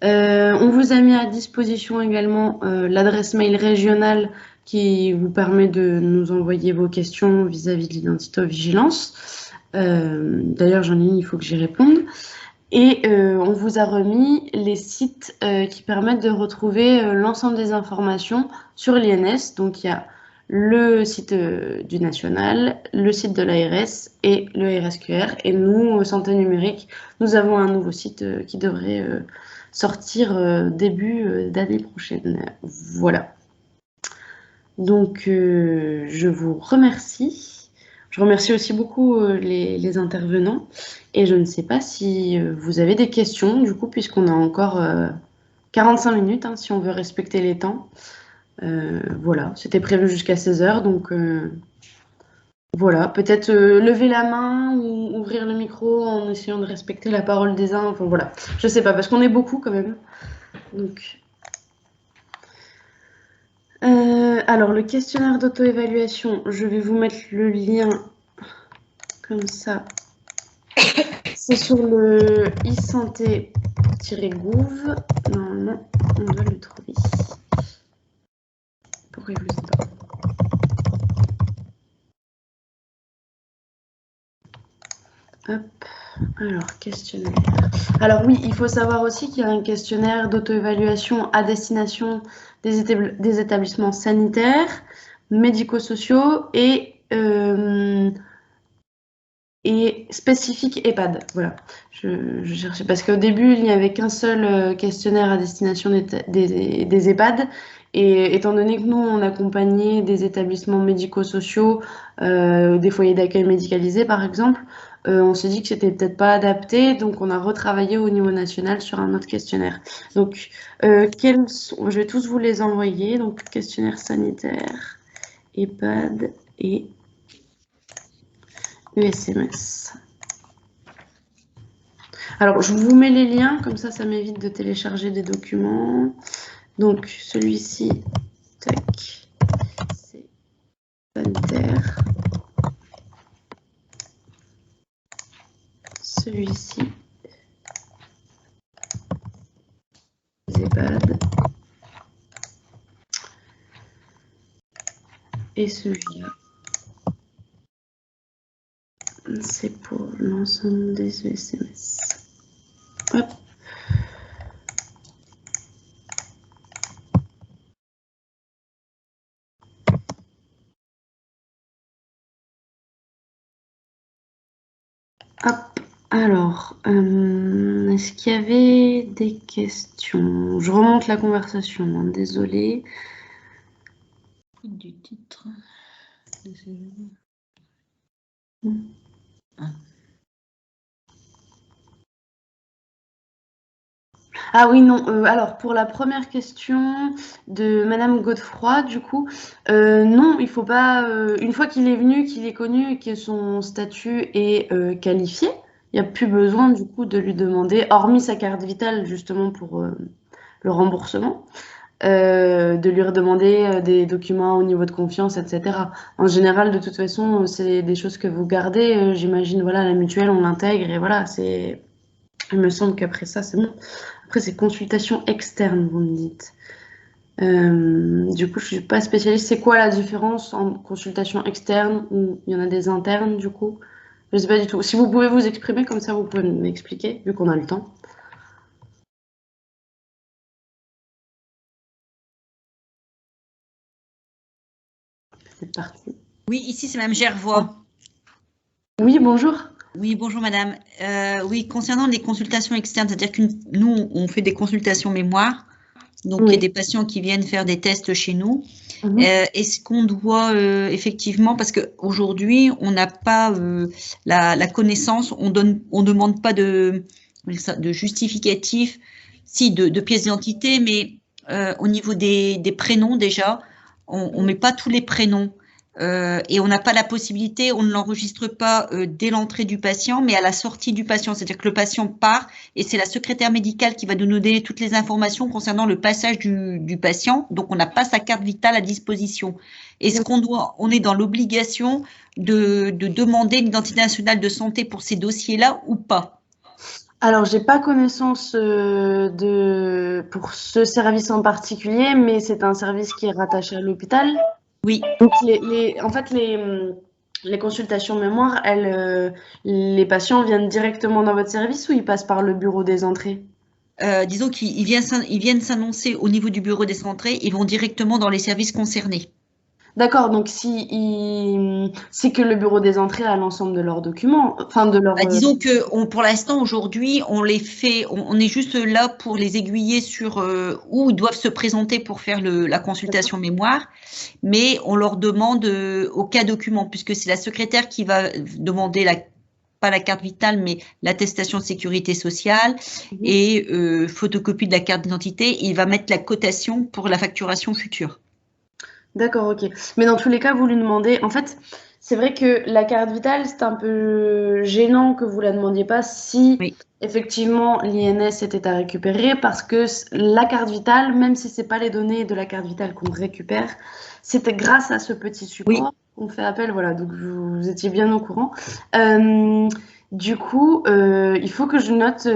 On vous a mis à disposition également l'adresse mail régionale qui vous permet de nous envoyer vos questions vis-à-vis de l'identito-vigilance. D'ailleurs, j'en ai une, il faut que j'y réponde. Et on vous a remis les sites qui permettent de retrouver l'ensemble des informations sur l'INS. Donc, il y a le site du national, le site de l'ARS et le RSQR. Et nous, Santé numérique, nous avons un nouveau site qui devrait sortir début d'année prochaine. Voilà. Donc, je vous remercie. Je remercie aussi beaucoup les intervenants et je ne sais pas si vous avez des questions, du coup, puisqu'on a encore 45 minutes, hein, si on veut respecter les temps. Voilà, c'était prévu jusqu'à 16 h, donc voilà, peut-être lever la main ou ouvrir le micro en essayant de respecter la parole des uns, enfin voilà, je sais pas, parce qu'on est beaucoup quand même. Donc, alors, le questionnaire d'auto-évaluation, je vais vous mettre le lien comme ça. C'est sur le e-santé-gouv. Normalement, on doit le trouver. Pourquoi il vous dit pas? Hop, alors, questionnaire. Alors oui, il faut savoir aussi qu'il y a un questionnaire d'auto-évaluation à destination des établissements sanitaires, médico-sociaux et spécifique EHPAD. Voilà, je cherchais parce qu'au début, il n'y avait qu'un seul questionnaire à destination des EHPAD. Et étant donné que nous, on accompagnait des établissements médico-sociaux, des foyers d'accueil médicalisés, par exemple, on s'est dit que c'était peut-être pas adapté, donc on a retravaillé au niveau national sur un autre questionnaire. Donc, je vais tous vous les envoyer. Donc, questionnaire sanitaire, EHPAD et USMS. Alors, je vous mets les liens, comme ça m'évite de télécharger des documents. Donc, celui-ci, tac, c'est sanitaire. Celui-ci, EHPAD. Et celui-là, c'est pour l'ensemble des USMS. Hop. Hop. Alors, est-ce qu'il y avait des questions? Je remonte la conversation, hein, désolée. Du titre. Ah oui, non. Alors, pour la première question de Madame Godefroy, du coup, non, il faut pas. Une fois qu'il est venu, qu'il est connu et que son statut est qualifié, il n'y a plus besoin, du coup, de lui demander, hormis sa carte vitale, justement, pour le remboursement, de lui redemander des documents au niveau de confiance, etc. En général, de toute façon, c'est des choses que vous gardez. J'imagine, voilà, la mutuelle, on l'intègre et voilà, c'est. Il me semble qu'après ça, c'est bon. Après, c'est consultation externe, vous me dites. Du coup, je ne suis pas spécialiste. C'est quoi la différence entre consultation externe ou il y en a des internes, du coup? Je ne sais pas du tout. Si vous pouvez vous exprimer, comme ça, vous pouvez m'expliquer, vu qu'on a le temps. C'est parti. Oui, ici, c'est Mme Gervois. Oui, bonjour. Oui, bonjour madame. Oui, concernant les consultations externes, c'est-à-dire que nous, on fait des consultations mémoire, Donc, il y a des patients qui viennent faire des tests chez nous. Est-ce qu'on doit effectivement, parce qu'aujourd'hui, on n'a pas la connaissance, on demande pas de justificatif, si de pièces d'identité, mais au niveau des prénoms déjà, on met pas tous les prénoms. Et on n'a pas la possibilité, on ne l'enregistre pas dès l'entrée du patient, mais à la sortie du patient. C'est-à-dire que le patient part et c'est la secrétaire médicale qui va nous donner toutes les informations concernant le passage du patient. Donc, on n'a pas sa carte vitale à disposition. Est-ce on est dans l'obligation de demander l'identité nationale de santé pour ces dossiers-là ou pas? Alors, j'ai pas connaissance pour ce service en particulier, mais c'est un service qui est rattaché à l'hôpital. Oui. Donc, en fait, les consultations mémoire, les patients viennent directement dans votre service ou ils passent par le bureau des entrées? Disons qu'ils viennent s'annoncer au niveau du bureau des entrées, ils vont directement dans les services concernés. D'accord, donc c'est que le bureau des entrées a l'ensemble de leurs documents, enfin de leurs. Disons que pour l'instant aujourd'hui, on les fait, on est juste là pour les aiguiller sur où ils doivent se présenter pour faire la consultation mémoire, mais on leur demande aucun document puisque c'est la secrétaire qui va demander pas la carte vitale, mais l'attestation de sécurité sociale et photocopie de la carte d'identité. Il va mettre la cotation pour la facturation future. D'accord, ok. Mais dans tous les cas, vous lui demandez. En fait, c'est vrai que la carte vitale, c'est un peu gênant que vous la demandiez pas si effectivement l'INS était à récupérer, parce que la carte vitale, même si c'est pas les données de la carte vitale qu'on récupère, c'était grâce à ce petit support qu'on fait appel. Voilà, donc vous étiez bien au courant. Du coup, il faut que je note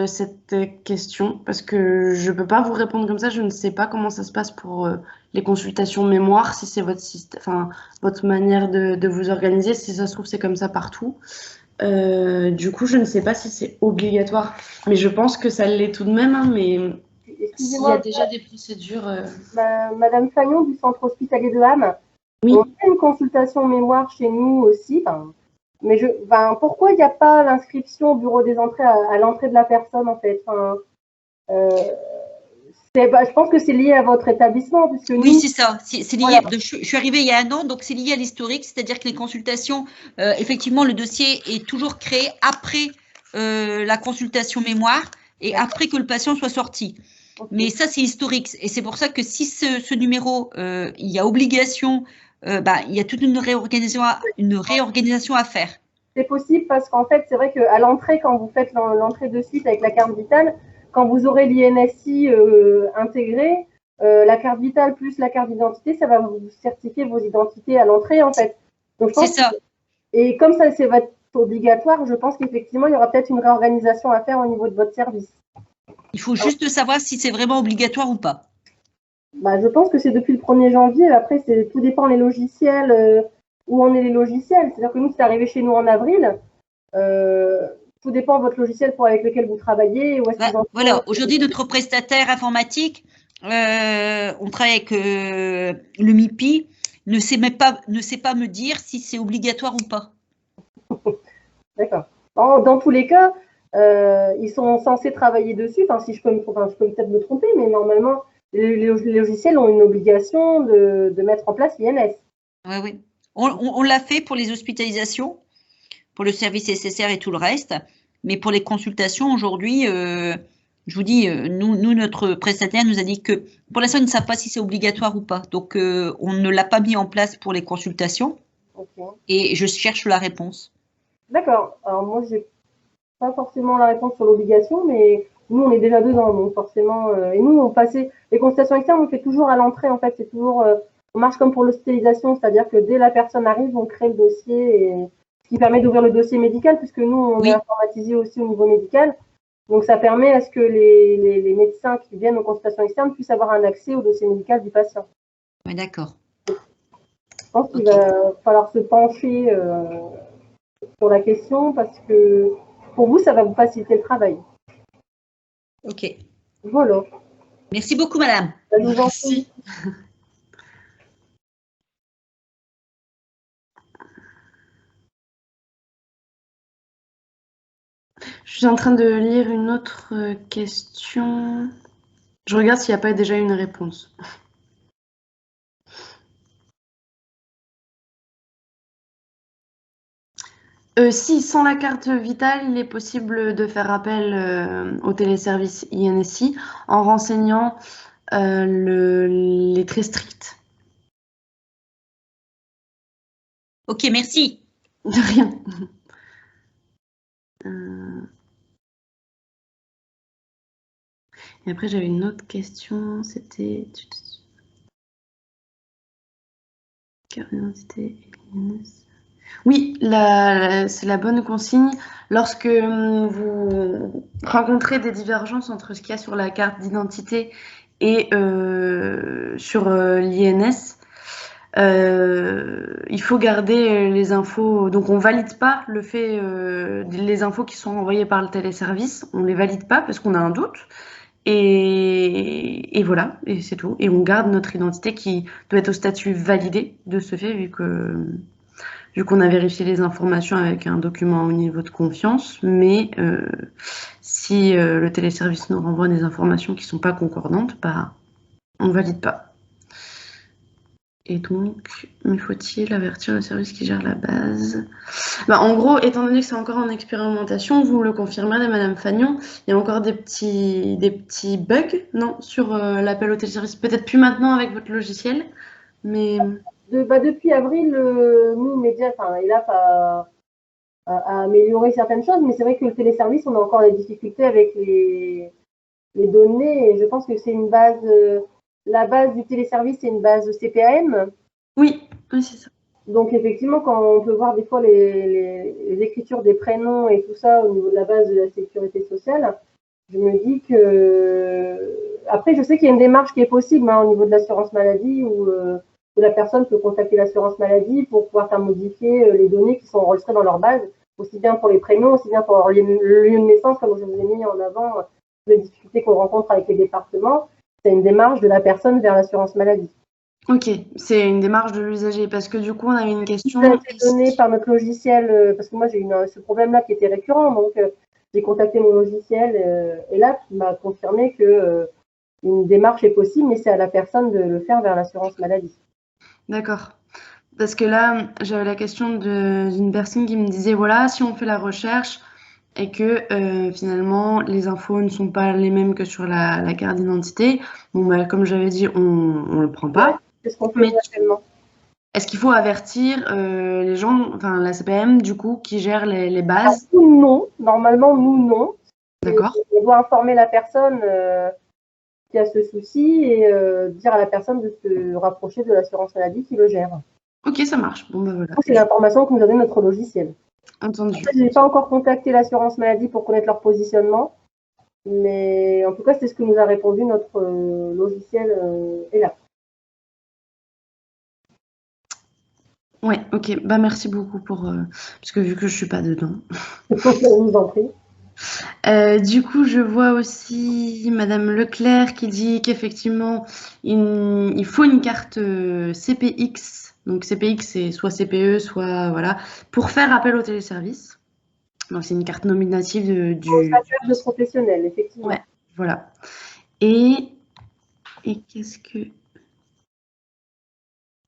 cette question parce que je peux pas vous répondre comme ça. Je ne sais pas comment ça se passe pour les consultations mémoire, si c'est votre manière de vous organiser. Si ça se trouve, c'est comme ça partout. Du coup, je ne sais pas si c'est obligatoire, mais je pense que ça l'est tout de même. Hein, mais s'il y a déjà des procédures. Madame Fagnon du centre hospitalier de Ham, on fait une consultation mémoire chez nous aussi. Mais pourquoi il n'y a pas l'inscription au bureau des entrées à l'entrée de la personne en fait? Je pense que c'est lié à votre établissement. Puisque oui, c'est ça. C'est lié. Voilà. Je suis arrivée il y a 1 an, donc c'est lié à l'historique, c'est-à-dire que les consultations, effectivement, le dossier est toujours créé après la consultation mémoire et après que le patient soit sorti. Okay. Mais ça, c'est historique. Et c'est pour ça que si ce numéro, il y a obligation, il y a toute une réorganisation à faire. C'est possible parce qu'en fait, c'est vrai qu'à l'entrée, quand vous faites l'entrée de suite avec la carte vitale, quand vous aurez l'INSI intégré, la carte vitale plus la carte d'identité, ça va vous certifier vos identités à l'entrée, en fait. C'est ça. Et comme ça, c'est obligatoire, je pense qu'effectivement, il y aura peut-être une réorganisation à faire au niveau de votre service. Il faut juste savoir si c'est vraiment obligatoire ou pas. Je pense que c'est depuis le 1er janvier. Après, tout dépend les logiciels, où en est les logiciels. C'est-à-dire que nous, c'est arrivé chez nous en avril. Tout dépend de votre logiciel avec lequel vous travaillez. Voilà, aujourd'hui, notre prestataire informatique, on travaille avec le MIPI, ne sait pas me dire si c'est obligatoire ou pas. D'accord. Dans tous les cas, ils sont censés travailler dessus. Enfin, si je peux peut-être me tromper, mais normalement, les logiciels ont une obligation de mettre en place l'INS. Oui, oui. On l'a fait pour les hospitalisations, pour le service SSR et tout le reste. Mais pour les consultations, aujourd'hui, je vous dis, nous, notre prestataire nous a dit que pour l'instant, ils ne savent pas si c'est obligatoire ou pas. Donc, on ne l'a pas mis en place pour les consultations. Okay. Et je cherche la réponse. D'accord. Alors, moi, je n'ai pas forcément la réponse sur l'obligation, mais nous, on est déjà dedans. Donc, forcément, et nous, on passait les consultations externes, on fait toujours à l'entrée. En fait, c'est toujours, on marche comme pour l'hospitalisation, c'est-à-dire que dès la personne arrive, on crée le dossier et ce qui permet d'ouvrir le dossier médical, puisque nous, on est informatisé aussi au niveau médical. Donc, ça permet à ce que les médecins qui viennent aux consultations externes puissent avoir un accès au dossier médical du patient. Oui, d'accord. Je pense qu'il va falloir se pencher sur la question parce que pour vous, ça va vous faciliter le travail. Ok. Voilà. Merci beaucoup, madame. Merci. Je suis en train de lire une autre question. Je regarde s'il n'y a pas déjà une réponse. Si, sans la carte vitale, il est possible de faire appel au téléservice INSI en renseignant les traits stricts. Ok, merci. De rien. Et après, j'avais une autre question, c'était... Carte d'identité INSI. Oui, c'est la bonne consigne. Lorsque vous rencontrez des divergences entre ce qu'il y a sur la carte d'identité et sur l'INS, il faut garder les infos. Donc, on valide pas le fait, les infos qui sont envoyées par le téléservice, on les valide pas parce qu'on a un doute. Et voilà, et c'est tout. Et on garde notre identité qui doit être au statut validé de ce fait, vu qu'on a vérifié les informations avec un document au niveau de confiance, mais si le téléservice nous renvoie des informations qui ne sont pas concordantes, bah, on ne valide pas. Et donc, mais faut-il avertir le service qui gère la base? Bah, en gros, étant donné que c'est encore en expérimentation, vous me le confirmerez, Madame Fagnon, il y a encore des petits bugs, non, sur l'appel au téléservice. Peut-être plus maintenant avec votre logiciel, mais... Depuis avril, nous, Média, ELAP a amélioré certaines choses, mais c'est vrai que le téléservice, on a encore des difficultés avec les données, et je pense que c'est une base, la base du téléservice, c'est une base CPAM. Oui, c'est ça. Donc effectivement, quand on peut voir des fois les écritures des prénoms et tout ça au niveau de la base de la sécurité sociale, je me dis que... Après, je sais qu'il y a une démarche qui est possible au niveau de l'assurance maladie où la personne peut contacter l'assurance maladie pour pouvoir faire modifier les données qui sont enregistrées dans leur base, aussi bien pour les prénoms, aussi bien pour le lieu de naissance, comme je vous ai mis en avant les difficultés qu'on rencontre avec les départements. C'est une démarche de la personne vers l'assurance maladie. Ok, c'est une démarche de l'usager, parce que du coup, on avait une question... Ça a été donné par notre logiciel, parce que moi, j'ai eu ce problème-là qui était récurrent, donc j'ai contacté mon logiciel et là, qui m'a confirmé que une démarche est possible, mais c'est à la personne de le faire vers l'assurance maladie. D'accord. Parce que là, j'avais la question d'une personne qui me disait, voilà, si on fait la recherche et que finalement, les infos ne sont pas les mêmes que sur la carte d'identité, bon, bah, comme j'avais dit, on ne le prend pas. Ouais, c'est ce qu'on fait actuellement. Est-ce qu'il faut avertir les gens, enfin la CPM, du coup, qui gère les bases? Nous, non. Normalement, nous, non. D'accord. On doit informer la personne qui a ce souci et dire à la personne de se rapprocher de l'assurance maladie qui le gère. Ok, ça marche. Bon, bah voilà. C'est l'information que nous donne notre logiciel. Entendu. Je n'ai pas encore contacté l'assurance maladie pour connaître leur positionnement, mais en tout cas, c'est ce que nous a répondu notre logiciel ELAP. Ouais, ok. Bah merci beaucoup pour parce que vu que je suis pas dedans. Je vous en prie. Du coup, je vois aussi Madame Leclerc qui dit qu'effectivement, il faut une carte CPX. Donc CPX, c'est soit CPE, soit voilà, pour faire appel au téléservice. Donc c'est une carte nominative du statut de professionnel, effectivement. Ouais, voilà. Et qu'est-ce que...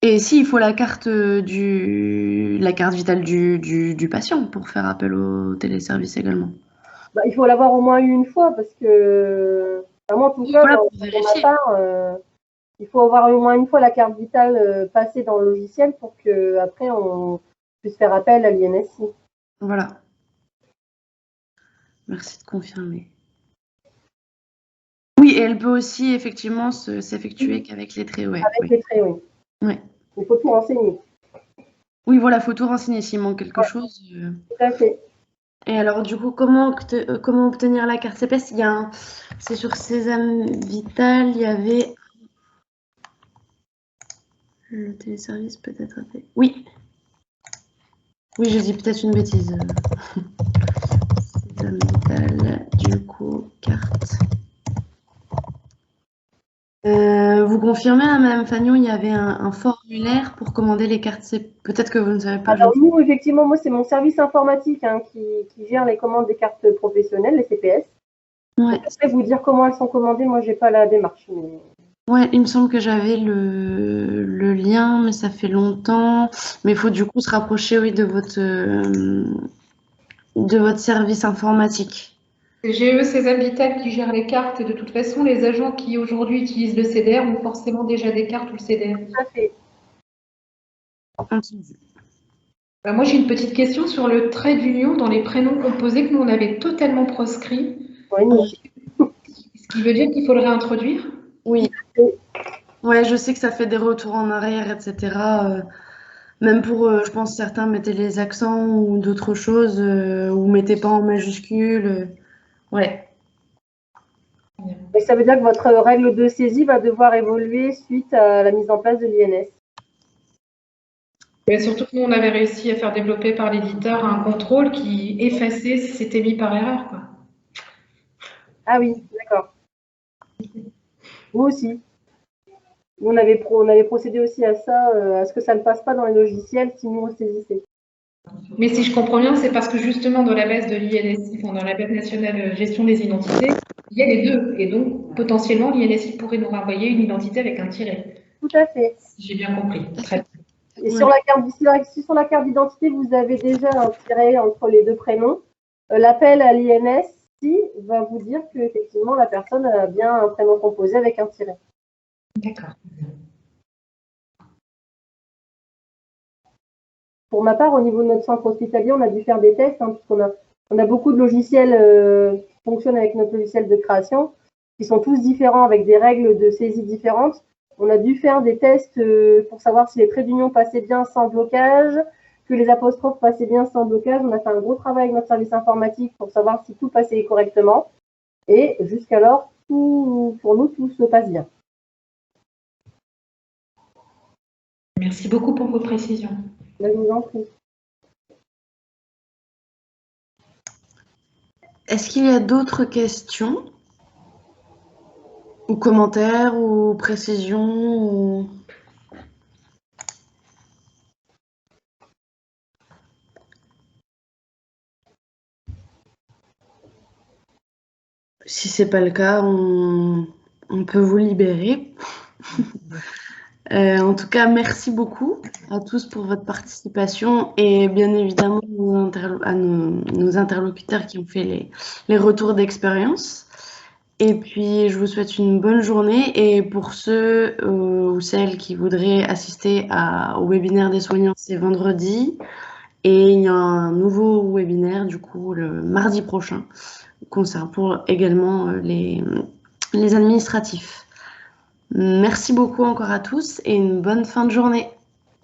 Et si, il faut la carte vitale du patient pour faire appel au téléservice également. Bah, il faut l'avoir au moins une fois parce que, vraiment, tout ça, Voilà, pour ma part, il faut avoir au moins une fois la carte vitale passée dans le logiciel pour qu'après, on puisse faire appel à l'INSI. Voilà. Merci de confirmer. Oui, et elle peut aussi effectivement s'effectuer qu'avec les traits, ouais. Avec les traits, oui. Ouais. Il faut tout renseigner. Oui, voilà, il faut tout renseigner s'il manque quelque chose. Tout à fait. Et alors, du coup, comment obtenir la carte CPS? C'est sur Sésame Vital, il y avait... Le téléservice peut-être fait. Oui. Oui, je dis peut-être une bêtise. Sésame Vital, du coup, carte. Vous confirmez, hein, Madame Fagnon, il y avait un formulaire pour commander les cartes CPS. Peut-être que vous ne savez pas. Alors nous, effectivement, moi, c'est mon service informatique qui gère les commandes des cartes professionnelles, les CPS. Ouais. Je sais vous dire comment elles sont commandées, moi j'ai pas la démarche. Mais... Ouais, il me semble que j'avais le lien, mais ça fait longtemps. Mais il faut du coup se rapprocher, oui, de votre service informatique. C'est GE César Vital qui gère les cartes et de toute façon, les agents qui aujourd'hui utilisent le CDR ont forcément déjà des cartes ou le CDR. Tout à fait. Moi, j'ai une petite question sur le trait d'union dans les prénoms composés que nous, on avait totalement proscrit. Oui, nous aussi. Ce qui veut dire qu'il faut le réintroduire? Oui. Ouais, je sais que ça fait des retours en arrière, etc. Même pour, je pense, certains mettaient les accents ou d'autres choses, ou mettaient pas en majuscule. Ouais. Et ça veut dire que votre règle de saisie va devoir évoluer suite à la mise en place de l'INS. Mais surtout que nous, on avait réussi à faire développer par l'éditeur un contrôle qui effaçait si c'était mis par erreur, quoi. Ah oui, d'accord. Vous aussi. On avait procédé aussi à ça, à ce que ça ne passe pas dans les logiciels si nous on saisissait. Mais si je comprends bien, c'est parce que justement dans la base de l'INSI, dans la base nationale gestion des identités, il y a les deux. Et donc, potentiellement, l'INSI pourrait nous renvoyer une identité avec un tiret. Tout à fait. J'ai bien compris. Très bien. Et sur la carte, si sur la carte d'identité, vous avez déjà un tiret entre les deux prénoms, l'appel à l'INSI va vous dire que effectivement la personne a bien un prénom composé avec un tiret. D'accord. Pour ma part, au niveau de notre centre hospitalier, on a dû faire des tests, puisqu'on a beaucoup de logiciels qui fonctionnent avec notre logiciel de création, qui sont tous différents avec des règles de saisie différentes. On a dû faire des tests pour savoir si les traits d'union passaient bien sans blocage, que les apostrophes passaient bien sans blocage. On a fait un gros travail avec notre service informatique pour savoir si tout passait correctement. Et jusqu'alors, pour nous, tout se passe bien. Merci beaucoup pour vos précisions. Je vous en prie. Est-ce qu'il y a d'autres questions ou commentaires ou précisions ou... Si c'est pas le cas, on peut vous libérer. En tout cas, merci beaucoup à tous pour votre participation et bien évidemment à nos interlocuteurs qui ont fait les retours d'expérience. Et puis, je vous souhaite une bonne journée. Et pour ceux ou celles qui voudraient assister au webinaire des soignants, c'est vendredi. Et il y a un nouveau webinaire, du coup, le mardi prochain, pour également les administratifs. Merci beaucoup encore à tous et une bonne fin de journée.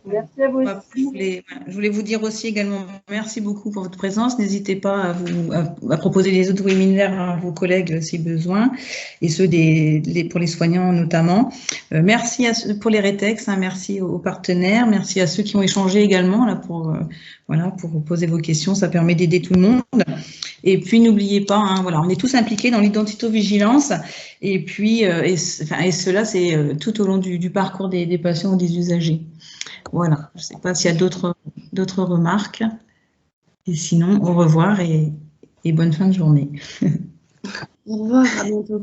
Merci à vous aussi. Je voulais vous dire aussi également merci beaucoup pour votre présence. N'hésitez pas à proposer les autres webinaires à vos collègues si besoin, et ceux pour les soignants notamment. Merci pour les rétex, merci aux partenaires, merci à ceux qui ont échangé également là pour poser vos questions. Ça permet d'aider tout le monde. Et puis n'oubliez pas, on est tous impliqués dans l'identito-vigilance. Et puis cela c'est tout au long du parcours des patients ou des usagers. Voilà, je ne sais pas s'il y a d'autres remarques. Et sinon, au revoir et bonne fin de journée. Au revoir, à bientôt.